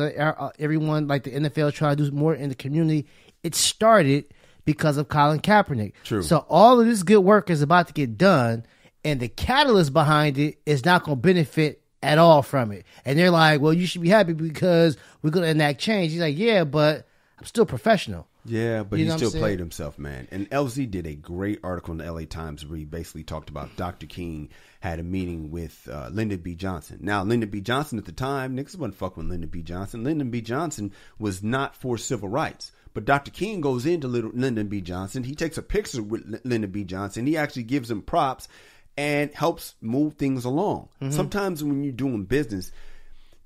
Everyone, like the NFL, trying to do more in the community. It started because of Colin Kaepernick. True. So all of this good work is about to get done, and the catalyst behind it is not going to benefit at all from it. And they're like, well, you should be happy because we're going to enact change. He's like, yeah, but I'm still professional. Yeah, but You he know still what I'm played saying? himself, man. And LZ did a great article in the LA Times where he basically talked about Dr. King had a meeting with Lyndon B. Johnson. Now, Lyndon B. Johnson at the time, niggas wasn't fucking with Lyndon B. Johnson. Lyndon B. Johnson was not for civil rights. But Dr. King goes into Lyndon B. Johnson. He takes a picture with Lyndon B. Johnson. He actually gives him props and helps move things along. Sometimes when you're doing business,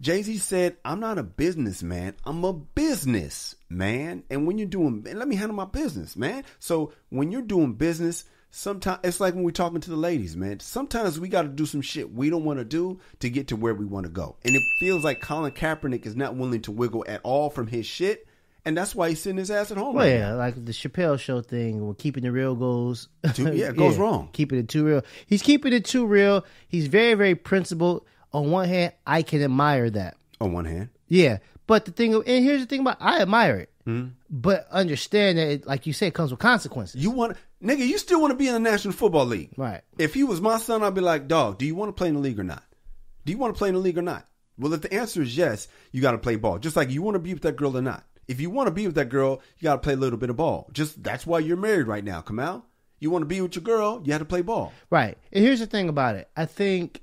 Jay-Z said, I'm not a businessman. I'm a business man. And when you're doing, let me handle my business, man. So when you're doing business, sometimes it's like when we're talking to the ladies, man. Sometimes we got to do some shit we don't want to do to get to where we want to go. And it feels like Colin Kaepernick is not willing to wiggle at all from his shit. And that's why he's sitting his ass at home. Well, right yeah, now. like the Chappelle Show thing where keeping it real goes. It goes wrong. Keeping it too real. He's keeping it too real. He's very, very principled. On one hand, I can admire that. On one hand. Yeah. But the thing, and here's the thing about I admire it. But understand that, like you said, it comes with consequences. Nigga, you still want to be in the National Football League. Right. If he was my son, I'd be like, dog, do you want to play in the league or not? Do you want to play in the league or not? Well, if the answer is yes, you got to play ball. Just like you want to be with that girl or not. If you want to be with that girl, you got to play a little bit of ball. Just that's why you're married right now, Kamal. You want to be with your girl, you have to play ball. Right. And here's the thing about it. I think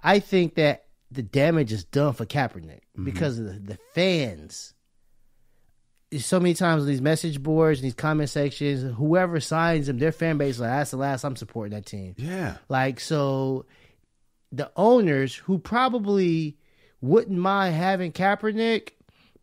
that the damage is done for Kaepernick because of the fans. So many times on these message boards, these comment sections, whoever signs them, their fan base is like, that's the last I'm supporting that team. Yeah. Like, so the owners who probably wouldn't mind having Kaepernick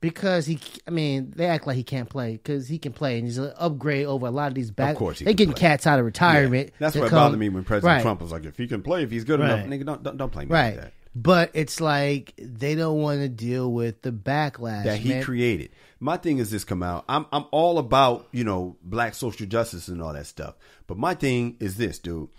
because they act like he can't play because he can play and he's an upgrade over a lot of these back. Of course, they getting cats out of retirement. Yeah. That's what bothered me when President Trump was like, if he can play, if he's good enough, nigga, don't play me like that. But it's like they don't want to deal with the backlash that he created. My thing is this, Kamal. I'm all about, black social justice and all that stuff. But my thing is this, dude.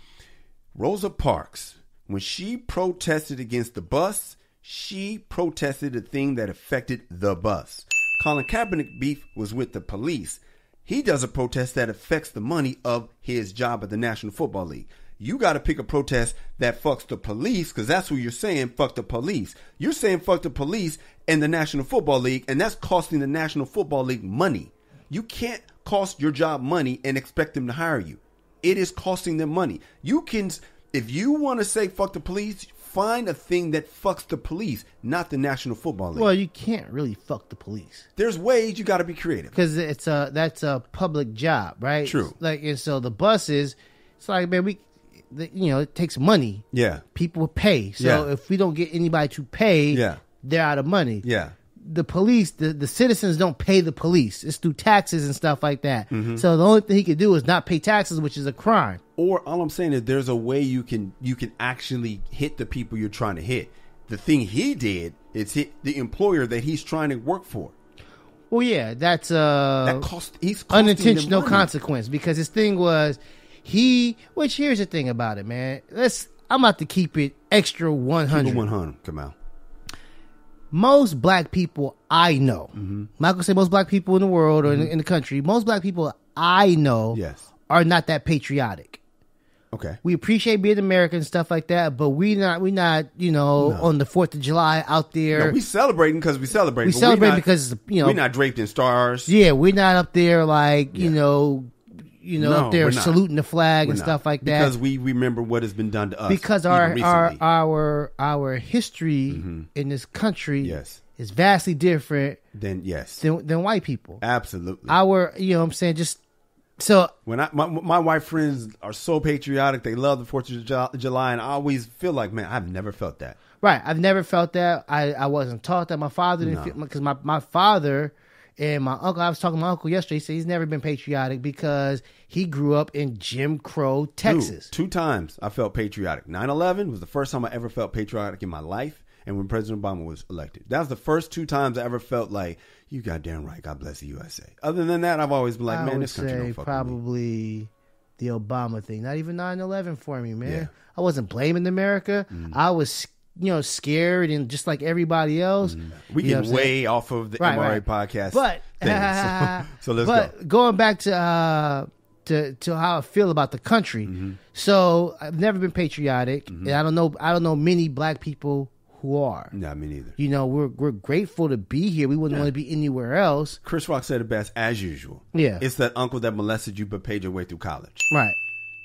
Rosa Parks, when she protested against the bus, she protested a thing that affected the bus. Colin Kaepernick beef was with the police. He does a protest that affects the money of his job at the National Football League. You got to pick a protest that fucks the police because that's what you're saying, fuck the police. You're saying fuck the police and the National Football League, and that's costing the National Football League money. You can't cost your job money and expect them to hire you. It is costing them money. You can, if you want to say fuck the police, find a thing that fucks the police, not the National Football League. Well, you can't really fuck the police. There's ways you got to be creative because that's a public job, right? True. And so the buses, it's like, man, it takes money. Yeah. People pay. So if we don't get anybody to pay, they're out of money. Yeah. The police, the citizens don't pay the police. It's through taxes and stuff like that. So the only thing he can do is not pay taxes, which is a crime. Or all I'm saying is there's a way you can actually hit the people you're trying to hit. The thing he did is hit the employer that he's trying to work for. Well, yeah, that's he's unintentional consequence because his thing was which here's the thing about it, man. I'm about to keep it extra 100. Keep it 100, come out. Most black people I know, I'm not gonna say most black people in the world or in the country, most black people I know are not that patriotic. Okay. We appreciate being American and stuff like that, but we not on the 4th of July out there. No, we celebrating because we celebrate. We celebrate because we're not draped in stars. Yeah, we're not up there like up there saluting the flag and stuff like that. Because we remember what has been done to us. Because our history in this country is vastly different than white people. Absolutely. Just so when my white friends are so patriotic, they love the 4th of July, and I always feel like, man, I've never felt that. Right, I've never felt that. I wasn't taught that. My father didn't feel, because my father and my uncle, I was talking to my uncle yesterday, he said he's never been patriotic because he grew up in Jim Crow, Texas. Dude, 2 times I felt patriotic. 9/11 was the first time I ever felt patriotic in my life, and when President Obama was elected. That was the first 2 times I ever felt like, you goddamn right, God bless the USA. Other than that, I've always been like, man, this country don't fuck probably with me. the Obama thing. Not even 9/11 for me, man. Yeah. I wasn't blaming America. I was, scared and just like everybody else. We get way off of the MRA podcast. But so let's go. Going back to how I feel about the country. So I've never been patriotic, and I don't know many black people who are. Nah, me neither. We're grateful to be here. We wouldn't want to be anywhere else. Chris Rock said it best, as usual. Yeah. It's that uncle that molested you but paid your way through college. Right.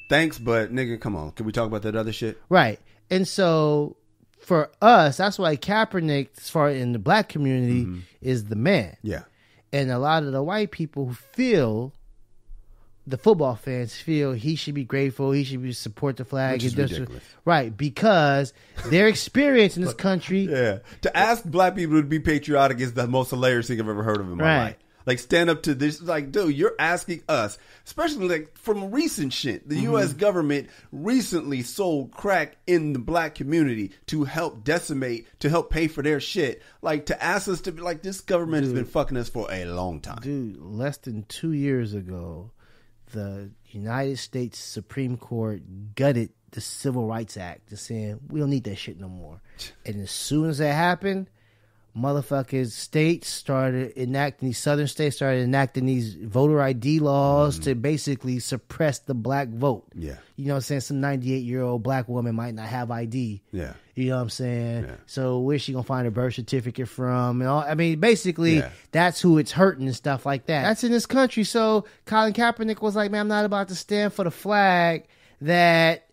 Thanks, but nigga, come on. Can we talk about that other shit? Right. And so for us, that's why Kaepernick, as far in the black community, is the man. Yeah. And a lot of the white people who feel, the football fans feel he should be grateful, he should be support the flag. Which is ridiculous. Right, because their experience in this country. Yeah. To ask black people to be patriotic is the most hilarious thing I've ever heard of in my life. Like, stand up to this. Like, dude, you're asking us, especially like from recent shit. The U.S. government recently sold crack in the black community to help decimate, to help pay for their shit. Like, to ask us to be like, this government has been fucking us for a long time. Dude, less than 2 years ago, the United States Supreme Court gutted the Civil Rights Act, just saying, we don't need that shit no more. And as soon as that happened, motherfuckers states started enacting, these southern states started enacting these voter ID laws to basically suppress the black vote. Yeah. You know what I'm saying? Some 98-year-old black woman might not have ID. Yeah. You know what I'm saying? Yeah. So where's she going to find her birth certificate from? And all, I mean, basically, that's who it's hurting and stuff like that. That's in this country. So Colin Kaepernick was like, man, I'm not about to stand for the flag that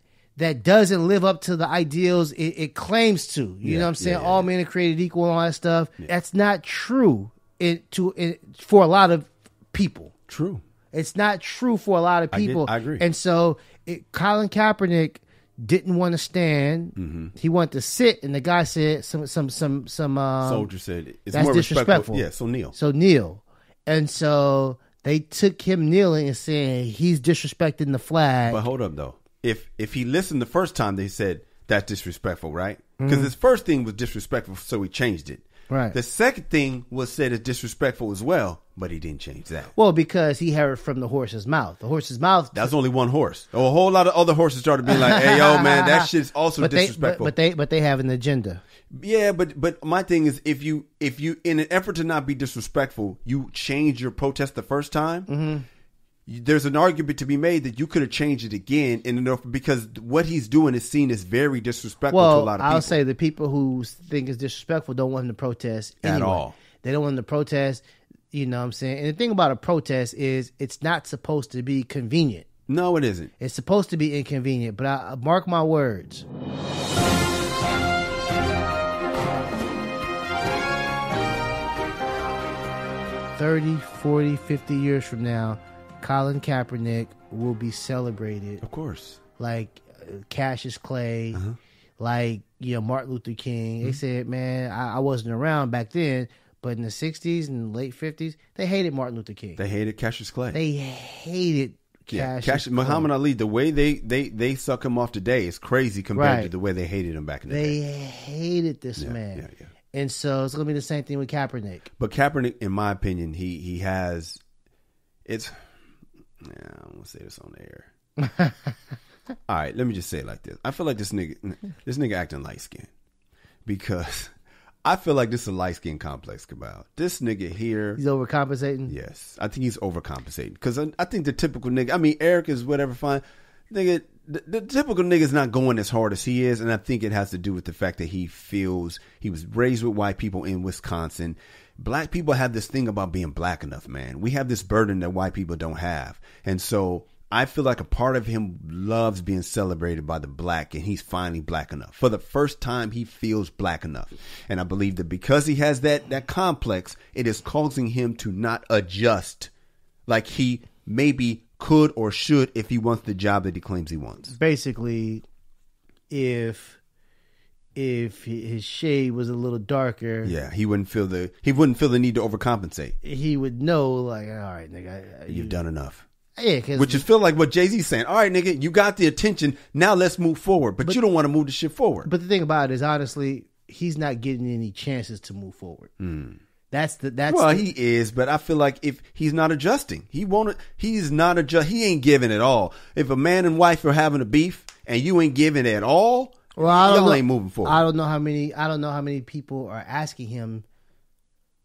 doesn't live up to the ideals it claims to. You know what I'm saying? All men are created equal and all that stuff. Yeah. That's not true for a lot of people. True. It's not true for a lot of people. I agree. And so Colin Kaepernick didn't want to stand. He wanted to sit, and the guy said some soldier said it's that's more disrespectful. Yeah, so kneel. So kneel. And so they took him kneeling and saying he's disrespecting the flag. But hold up though. If he listened the first time, they said that's disrespectful, right? Because his first thing was disrespectful, so he changed it. Right. The second thing was said as disrespectful as well, but he didn't change that. Well, because he heard from the horse's mouth. The horse's mouth. That's only one horse. A whole lot of other horses started being like, "Hey, yo, man, that shit's also disrespectful." But they have an agenda. Yeah, but my thing is, if you in an effort to not be disrespectful, you change your protest the first time. There's an argument to be made that you could have changed it again because what he's doing is seen as very disrespectful to a lot of people. I'll say the people who think it's disrespectful don't want him to protest anyway. At all. They don't want him to protest, you know what I'm saying? And the thing about a protest is it's not supposed to be convenient. No, it isn't. It's supposed to be inconvenient, but I mark my words. "30, 40, 50 years from now, Colin Kaepernick will be celebrated." Of course. Like Cassius Clay, like, Martin Luther King. They said, man, I wasn't around back then, but in the 60s and late 50s, they hated Martin Luther King. They hated Cassius Clay. They hated Cassius Clay. Muhammad Ali, the way they suck him off today is crazy compared to the way they hated him back in the day. They hated this man. Yeah. And so it's going to be the same thing with Kaepernick. But Kaepernick, in my opinion, he has... It's... I don't want to say this on the air. All right, let me just say it like this. I feel like this nigga acting light skinned because I feel like this is a light skin complex, Cabal. This nigga here, he's overcompensating. Yes, I think he's overcompensating because I think the typical nigga. I mean, Eric is whatever, fine. Nigga, the typical nigga is not going as hard as he is, and I think it has to do with the fact that he feels he was raised with white people in Wisconsin. Black people have this thing about being black enough, man. We have this burden that white people don't have. And so I feel like a part of him loves being celebrated by the black, and he's finally black enough. For the first time, he feels black enough. And I believe that because he has that complex, it is causing him to not adjust like he maybe could or should if he wants the job that he claims he wants. Basically, if his shade was a little darker, he wouldn't feel the need to overcompensate. He would know, like, all right, nigga, you've done enough. Yeah, which is feel like what Jay-Z's saying. All right, nigga, you got the attention. Now let's move forward. But you don't want to move the shit forward. But the thing about it is, honestly, he's not getting any chances to move forward. Well, he is, but I feel like if he's not adjusting, he ain't giving at all. If a man and wife are having a beef and you ain't giving at all, y'all ain't moving forward. I don't know how many people are asking him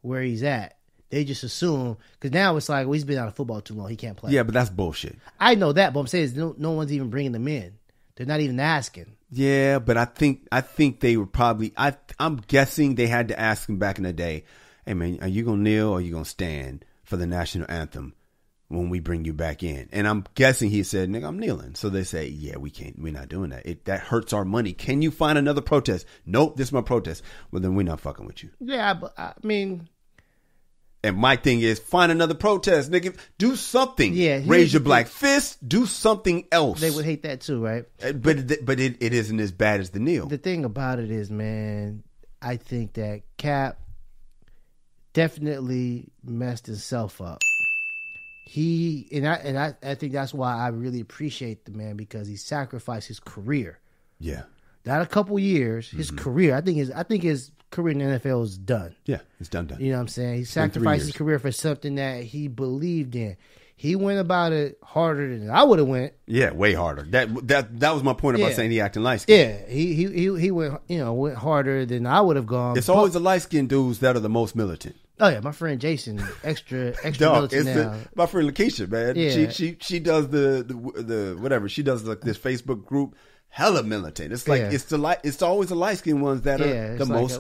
where he's at. They just assume, because now it's like, well, he's been out of football too long, he can't play. Yeah, but that's bullshit. I know that, but I'm saying no one's even bringing them in. They're not even asking. Yeah, but I think they were probably. I'm guessing they had to ask him back in the day. Hey man, are you gonna kneel or are you gonna stand for the national anthem when we bring you back in? And I'm guessing he said, "Nigga, I'm kneeling." So they say, "Yeah, we can't. We're not doing that. That hurts our money. Can you find another protest?" Nope, this is my protest. Well, then we're not fucking with you. Yeah, but I mean. And my thing is, find another protest, nigga. Do something. Yeah, raise your black fist. Do something else. They would hate that too, right? But it isn't as bad as the kneel. The thing about it is, man, I think that Cap definitely messed himself up. I think that's why I really appreciate the man, because he sacrificed his career. Yeah. Not a couple years, his career. I think his career in the NFL is done. Yeah, it's done. You know what I'm saying? He sacrificed his career for something that he believed in. He went about it harder than I would have went. Yeah, way harder. That was my point about saying he acting light skinned. Yeah, he went harder than I would have gone. It's always the light skinned dudes that are the most militant. Oh yeah, my friend Jason, extra Dog, militant now. My friend Lakeisha, man. Yeah. She does the whatever. She does like this Facebook group, hella militant. It's like it's always the light skinned ones that are the most.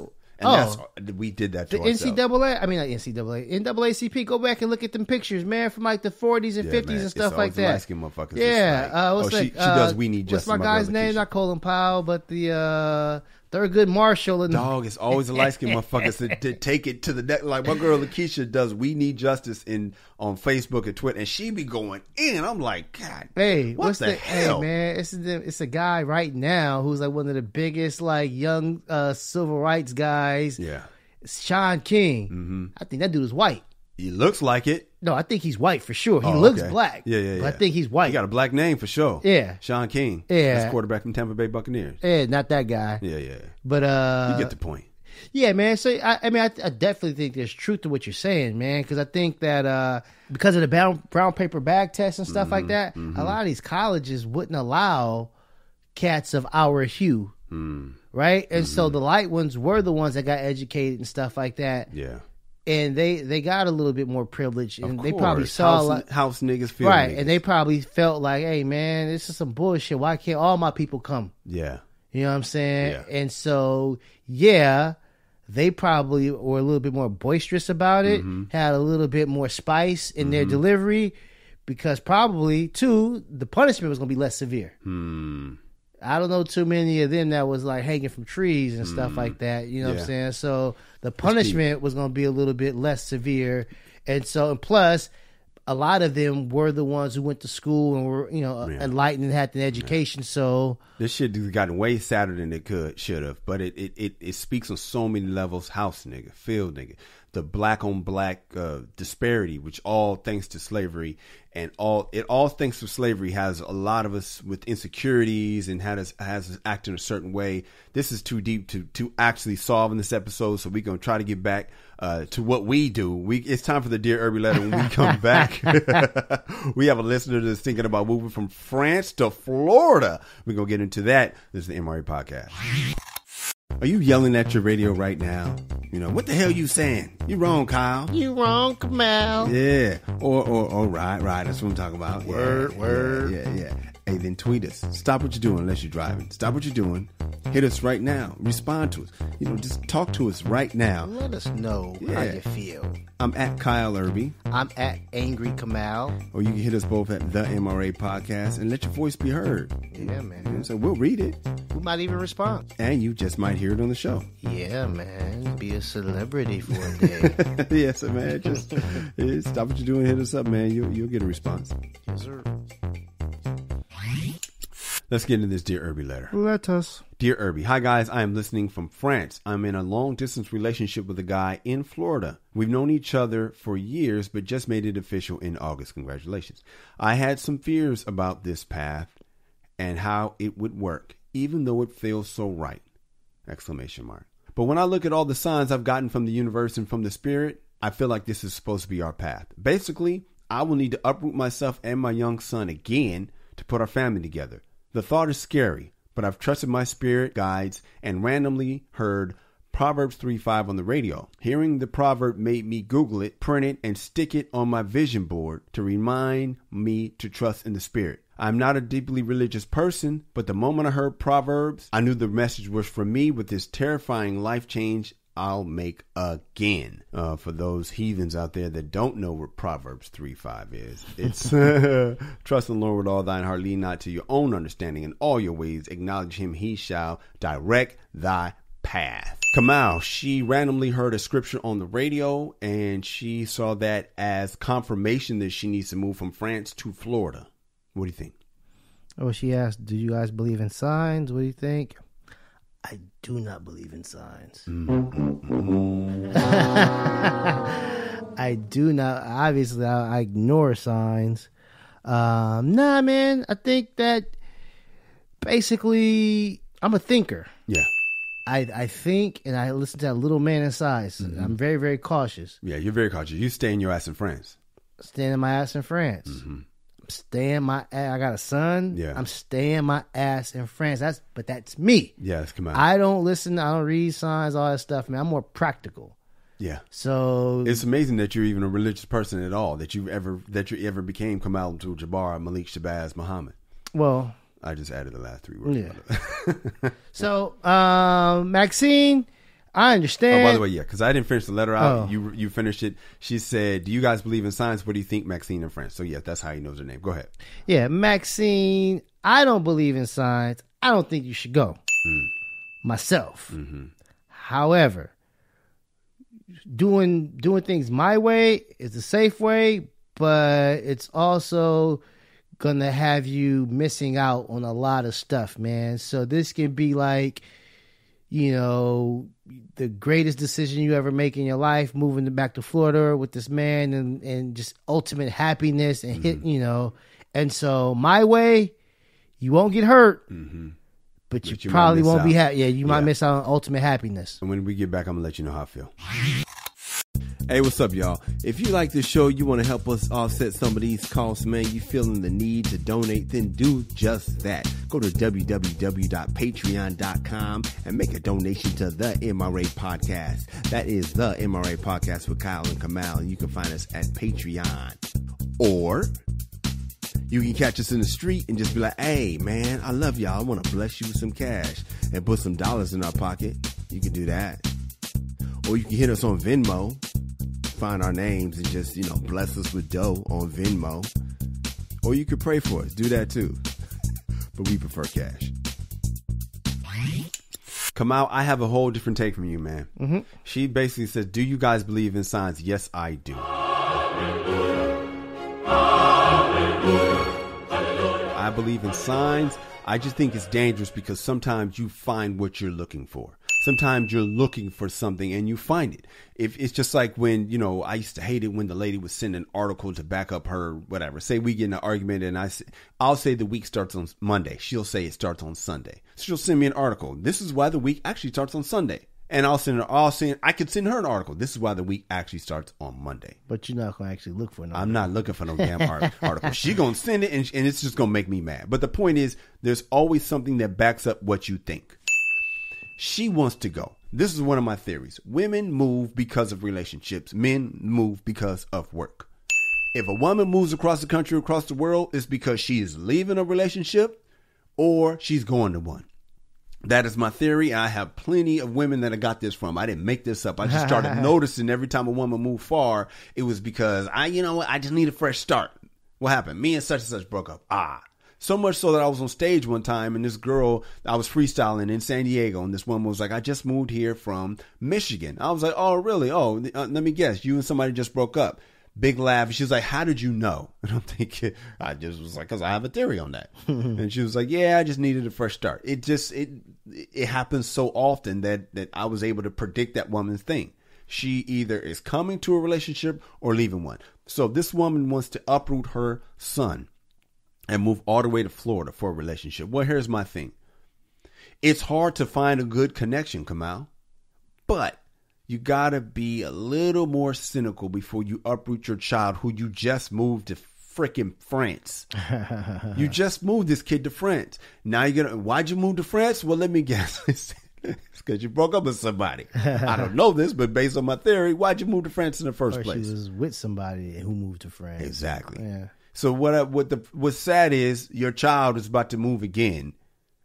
We did that to the ourselves. NCAA. I mean, not NCAA. NAACP. Go back and look at them pictures, man, from like the 40s and 50s and stuff like that. Light-skinned motherfuckers. Yeah. She does. We Need Justice. What's my guy's name? Not Colin Powell, but the Thurgood Marshall. Dog, it's always the light skinned motherfuckers to take it to the next. Like my girl Lakeisha does. We Need Justice on Facebook and Twitter, and she be going in. I'm like, God, hey, what the hell, hey, man? It's a guy right now who's like one of the biggest like young civil rights guys. Yeah, Sean King. Mm-hmm. I think that dude is white. He looks like it. No, I think he's white for sure. He looks black. Yeah. But I think he's white. He got a black name for sure. Yeah. Sean King. Yeah. That's quarterback from Tampa Bay Buccaneers. Yeah, not that guy. Yeah. But you get the point. Yeah, man. So I definitely think there's truth to what you're saying, man. Because I think that because of the brown paper bag test and stuff like that, a lot of these colleges wouldn't allow cats of our hue, right? And so the light ones were the ones that got educated and stuff like that. Yeah. And they got a little bit more privilege, and they probably saw house niggas feel right, niggas. and they probably felt like, hey man, this is some bullshit. Why can't all my people come? Yeah, you know what I'm saying. Yeah. And so they probably were a little bit more boisterous about it, had a little bit more spice in their delivery, because probably too the punishment was going to be less severe. I don't know too many of them that was like hanging from trees and stuff like that. You know what I'm saying? So the punishment was going to be a little bit less severe. And plus, a lot of them were the ones who went to school and were, enlightened and had an education. So this shit has gotten way sadder than it should have. But it speaks on so many levels. House nigga, field nigga, the black on black disparity, which all thanks to slavery, and all thanks to slavery has a lot of us with insecurities and has us act in a certain way. This is too deep to actually solve in this episode, so we're gonna try to get back to what we do. It's time for the Dear Erby letter. When we come back, we have a listener that's thinking about moving from France to Florida. We're gonna get into that. This is the MRA podcast. Are you yelling at your radio right now? What the hell you saying? You wrong, Kyle. You wrong, Kamal. Yeah. Or right. That's what I'm talking about. Word. Yeah. Hey, then tweet us. Stop what you're doing unless you're driving. Stop what you're doing. Hit us right now. Respond to us. Just talk to us right now. Let us know how you feel. I'm at Kyle Erby. I'm at Angry Kamal. Or you can hit us both at the MRA podcast and let your voice be heard. Yeah, man. So we'll read it. We might even respond. And you just might hear it on the show. Yeah, man. Be a celebrity for a day. Yes, man. Just stop what you're doing. Hit us up, man. You'll get a response. Yes, sir. Let's get into this Dear Erby letter. Let us. Dear Erby, hi guys, I am listening from France. I'm in a long distance relationship with a guy in Florida. We've known each other for years, but just made it official in August. Congratulations. I had some fears about this path and how it would work, even though it feels so right. ! But when I look at all the signs I've gotten from the universe and from the spirit, I feel like this is supposed to be our path. Basically, I will need to uproot myself and my young son again to put our family together. The thought is scary, but I've trusted my spirit guides and randomly heard Proverbs 3:5 on the radio. Hearing the proverb made me Google it, print it, and stick it on my vision board to remind me to trust in the spirit. I'm not a deeply religious person, but the moment I heard Proverbs, I knew the message was for me with this terrifying life change I'll make again. For those heathens out there that don't know what Proverbs 3:5 is, it's trust in the Lord with all thine heart, lean not to your own understanding, in all your ways acknowledge him, he shall direct thy path. Kamal, she randomly heard a scripture on the radio and she saw that as confirmation that she needs to move from France to Florida. What do you think? Oh, she asked, do you guys believe in signs? What do you think? I do not believe in signs. I do not. Obviously, I ignore signs. Nah, man. I think that basically I'm a thinker. Yeah. I think and I listen to that little man inside. So I'm very, very cautious. Yeah, you're very cautious. You stay in your ass in France. Staying my ass in France. I'm staying my ass. I got a son. Yeah. I'm staying my ass in France. But that's me. Yes, come on. I don't listen. I don't read signs, all that stuff, man. I'm more practical. Yeah. So it's amazing that you're even a religious person at all, that you ever became Kamal Abdul-Jabbar, Malik Shabazz, Muhammad. Well, I just added the last 3 words. Yeah. So, Maxine, I understand. Oh, by the way, yeah, because I didn't finish the letter out. Oh. You finished it. She said, do you guys believe in science? What do you think, Maxine in France? So, yeah, that's how he knows her name. Go ahead. Yeah, Maxine, I don't believe in signs. I don't think you should go. Myself. However, doing things my way is the safe way, but it's also gonna have you missing out on a lot of stuff, man. So this can be like, you know, the greatest decision you ever make in your life, moving back to Florida with this man and just ultimate happiness and hit, you know. And so my way, you won't get hurt, but you probably won't be happy. Yeah, you might miss out on ultimate happiness. And when we get back, I'm gonna let you know how I feel. Hey, what's up, y'all? If you like this show, you want to help us offset some of these costs, man, you feeling the need to donate, then do just that. Go to www.patreon.com and make a donation to the MRA Podcast. That is the MRA Podcast with Kyle and Kamal, and you can find us at Patreon. Or you can catch us in the street and just be like, hey, man, I love y'all. I want to bless you with some cash and put some dollars in our pocket. You can do that. Or you can hit us on Venmo. Find our names and just, you know, bless us with dough on Venmo. Or you could pray for us. Do that too. But we prefer cash. Kamal, I have a whole different take from you, man. She basically says, do you guys believe in signs? Yes, I do. I believe in signs. I just think it's dangerous because sometimes you find what you're looking for. Sometimes you're looking for something and you find it. If it's just like when, you know, I used to hate it when the lady would send an article to back up her whatever. Say we get in an argument and I'll say the week starts on Monday. She'll say it starts on Sunday. So she'll send me an article. This is why the week actually starts on Sunday. And I could send her an article. This is why the week actually starts on Monday. But you're not going to actually look for it. I'm not looking for no damn article. She's going to send it and it's just going to make me mad. But the point is, there's always something that backs up what you think. She wants to go. This is one of my theories. Women move because of relationships. Men move because of work. If a woman moves across the country, across the world, it's because she is leaving a relationship or she's going to one. That is my theory. I have plenty of women that I got this from. I didn't make this up. I just started noticing every time a woman moved far, it was because I just need a fresh start. What happened? Me and such broke up. So much so that I was on stage one time and this girl, I was freestyling in San Diego and this woman was like, I just moved here from Michigan. I was like, oh, really? Oh, let me guess. You and somebody just broke up. Big laugh. She was like, how did you know? And I'm thinking, I just was like, because I have a theory on that. And she was like, yeah, I just needed a fresh start. It happens so often that I was able to predict that woman's thing. She either is coming to a relationship or leaving one. So this woman wants to uproot her son and move all the way to Florida for a relationship. Well, here's my thing. It's hard to find a good connection, Kamal. But you got to be a little more cynical before you uproot your child who you just moved to freaking France. You just moved this kid to France. Now you're going to, why'd you move to France? Well, let me guess. It's because you broke up with somebody. I don't know this, but based on my theory, why'd you move to France in the first place? She was with somebody who moved to France. Exactly. Yeah. So what's sad is your child is about to move again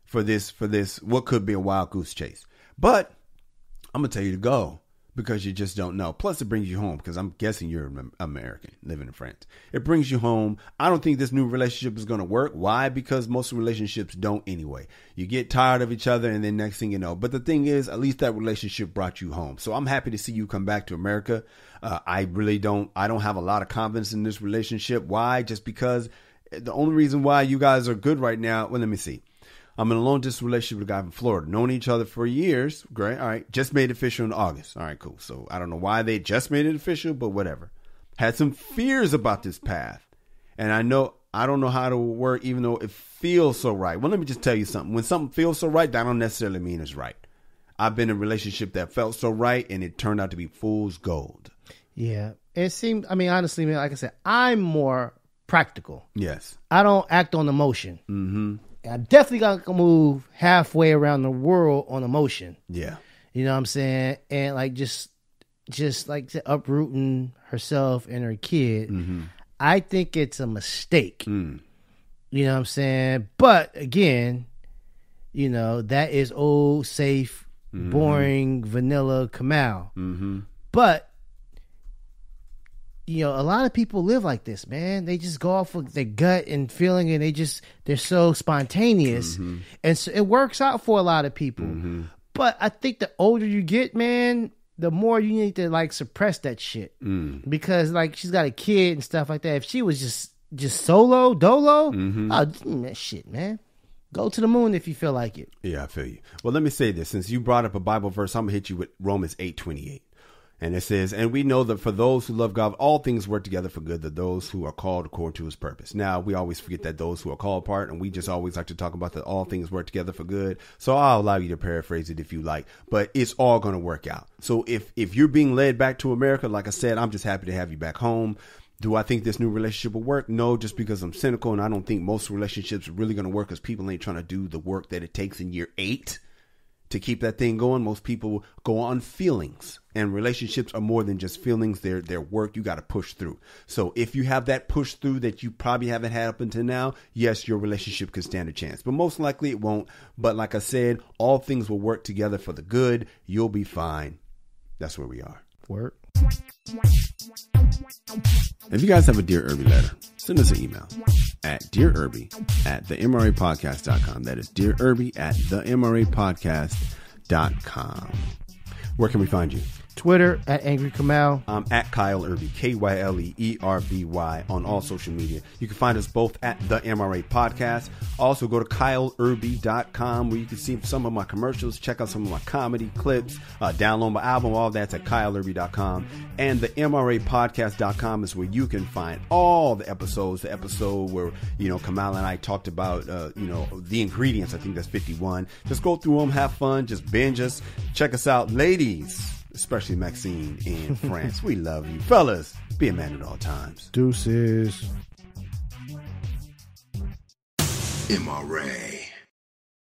for this what could be a wild goose chase. But I'm gonna tell you to go because you just don't know. Plus, it brings you home because I'm guessing you're an American living in France. It brings you home. I don't think this new relationship is gonna work. Why? Because most relationships don't anyway. You get tired of each other, and then next thing you know. But the thing is, at least that relationship brought you home. So I'm happy to see you come back to America. I don't have a lot of confidence in this relationship. Why? Just because the only reason why you guys are good right now. Well, let me see. I'm in a long distance relationship with a guy from Florida. Known each other for years. Great. All right. Just made it official in August. All right, cool. So I don't know why they just made it official, but whatever. Had some fears about this path. And I don't know how to work, even though it feels so right. Well, let me just tell you something. When something feels so right, that don't necessarily mean it's right. I've been in a relationship that felt so right, and it turned out to be fool's gold. Yeah. It seemed, honestly, man, like I said, I'm more practical. Yes. I don't act on emotion. Mm-hmm. I'm definitely going to move halfway around the world on emotion. Yeah. You know what I'm saying? And like just like uprooting herself and her kid, I think it's a mistake. You know what I'm saying? But again, that is old, safe, boring, vanilla Kamal. But a lot of people live like this, man. They just go off of their gut and feeling, and they're so spontaneous. And so it works out for a lot of people. But I think the older you get, man, the more you need to like suppress that shit. Because like she's got a kid and stuff like that. If she was just solo, dolo, that shit, man. Go to the moon if you feel like it. Yeah, I feel you. Well, let me say this. Since you brought up a Bible verse, I'm going to hit you with Romans 8:28. And it says, and we know that for those who love God, all things work together for good, that those who are called according to his purpose. Now, we always forget that those who are called part, and we just always like to talk about that all things work together for good. So I'll allow you to paraphrase it if you like, but it's all going to work out. So if you're being led back to America, like I said, I'm just happy to have you back home. Do I think this new relationship will work? No, just because I'm cynical, and I don't think most relationships are really going to work because people ain't trying to do the work that it takes in year 8 to keep that thing going. Most people go on feelings, and relationships are more than just feelings. They're work you got to push through. So if you have that push through that you probably haven't had up until now, yes, your relationship could stand a chance, but most likely it won't. But like I said, all things will work together for the good. You'll be fine. That's where we are. Work. If you guys have a Dear Erby letter, send us an email at dearerby@themrapodcast.com. That is Dear Erby at themrapodcast.com. Where can we find you? Twitter at Angry Kamal. I'm at Kyle Erby, KYLEERBY on all social media. You can find us both at the MRA Podcast. Also go to kyleerby.com where you can see some of my commercials, check out some of my comedy clips, download my album. All that's at kyleerby.com. And the MRApodcast.com is where you can find all the episodes. The episode where, Kamal and I talked about, the ingredients. I think that's 51. Just go through them, have fun, just binge us. Check us out, ladies. Especially Maxine in France. We love you. Fellas, be a man at all times. Deuces. MRA.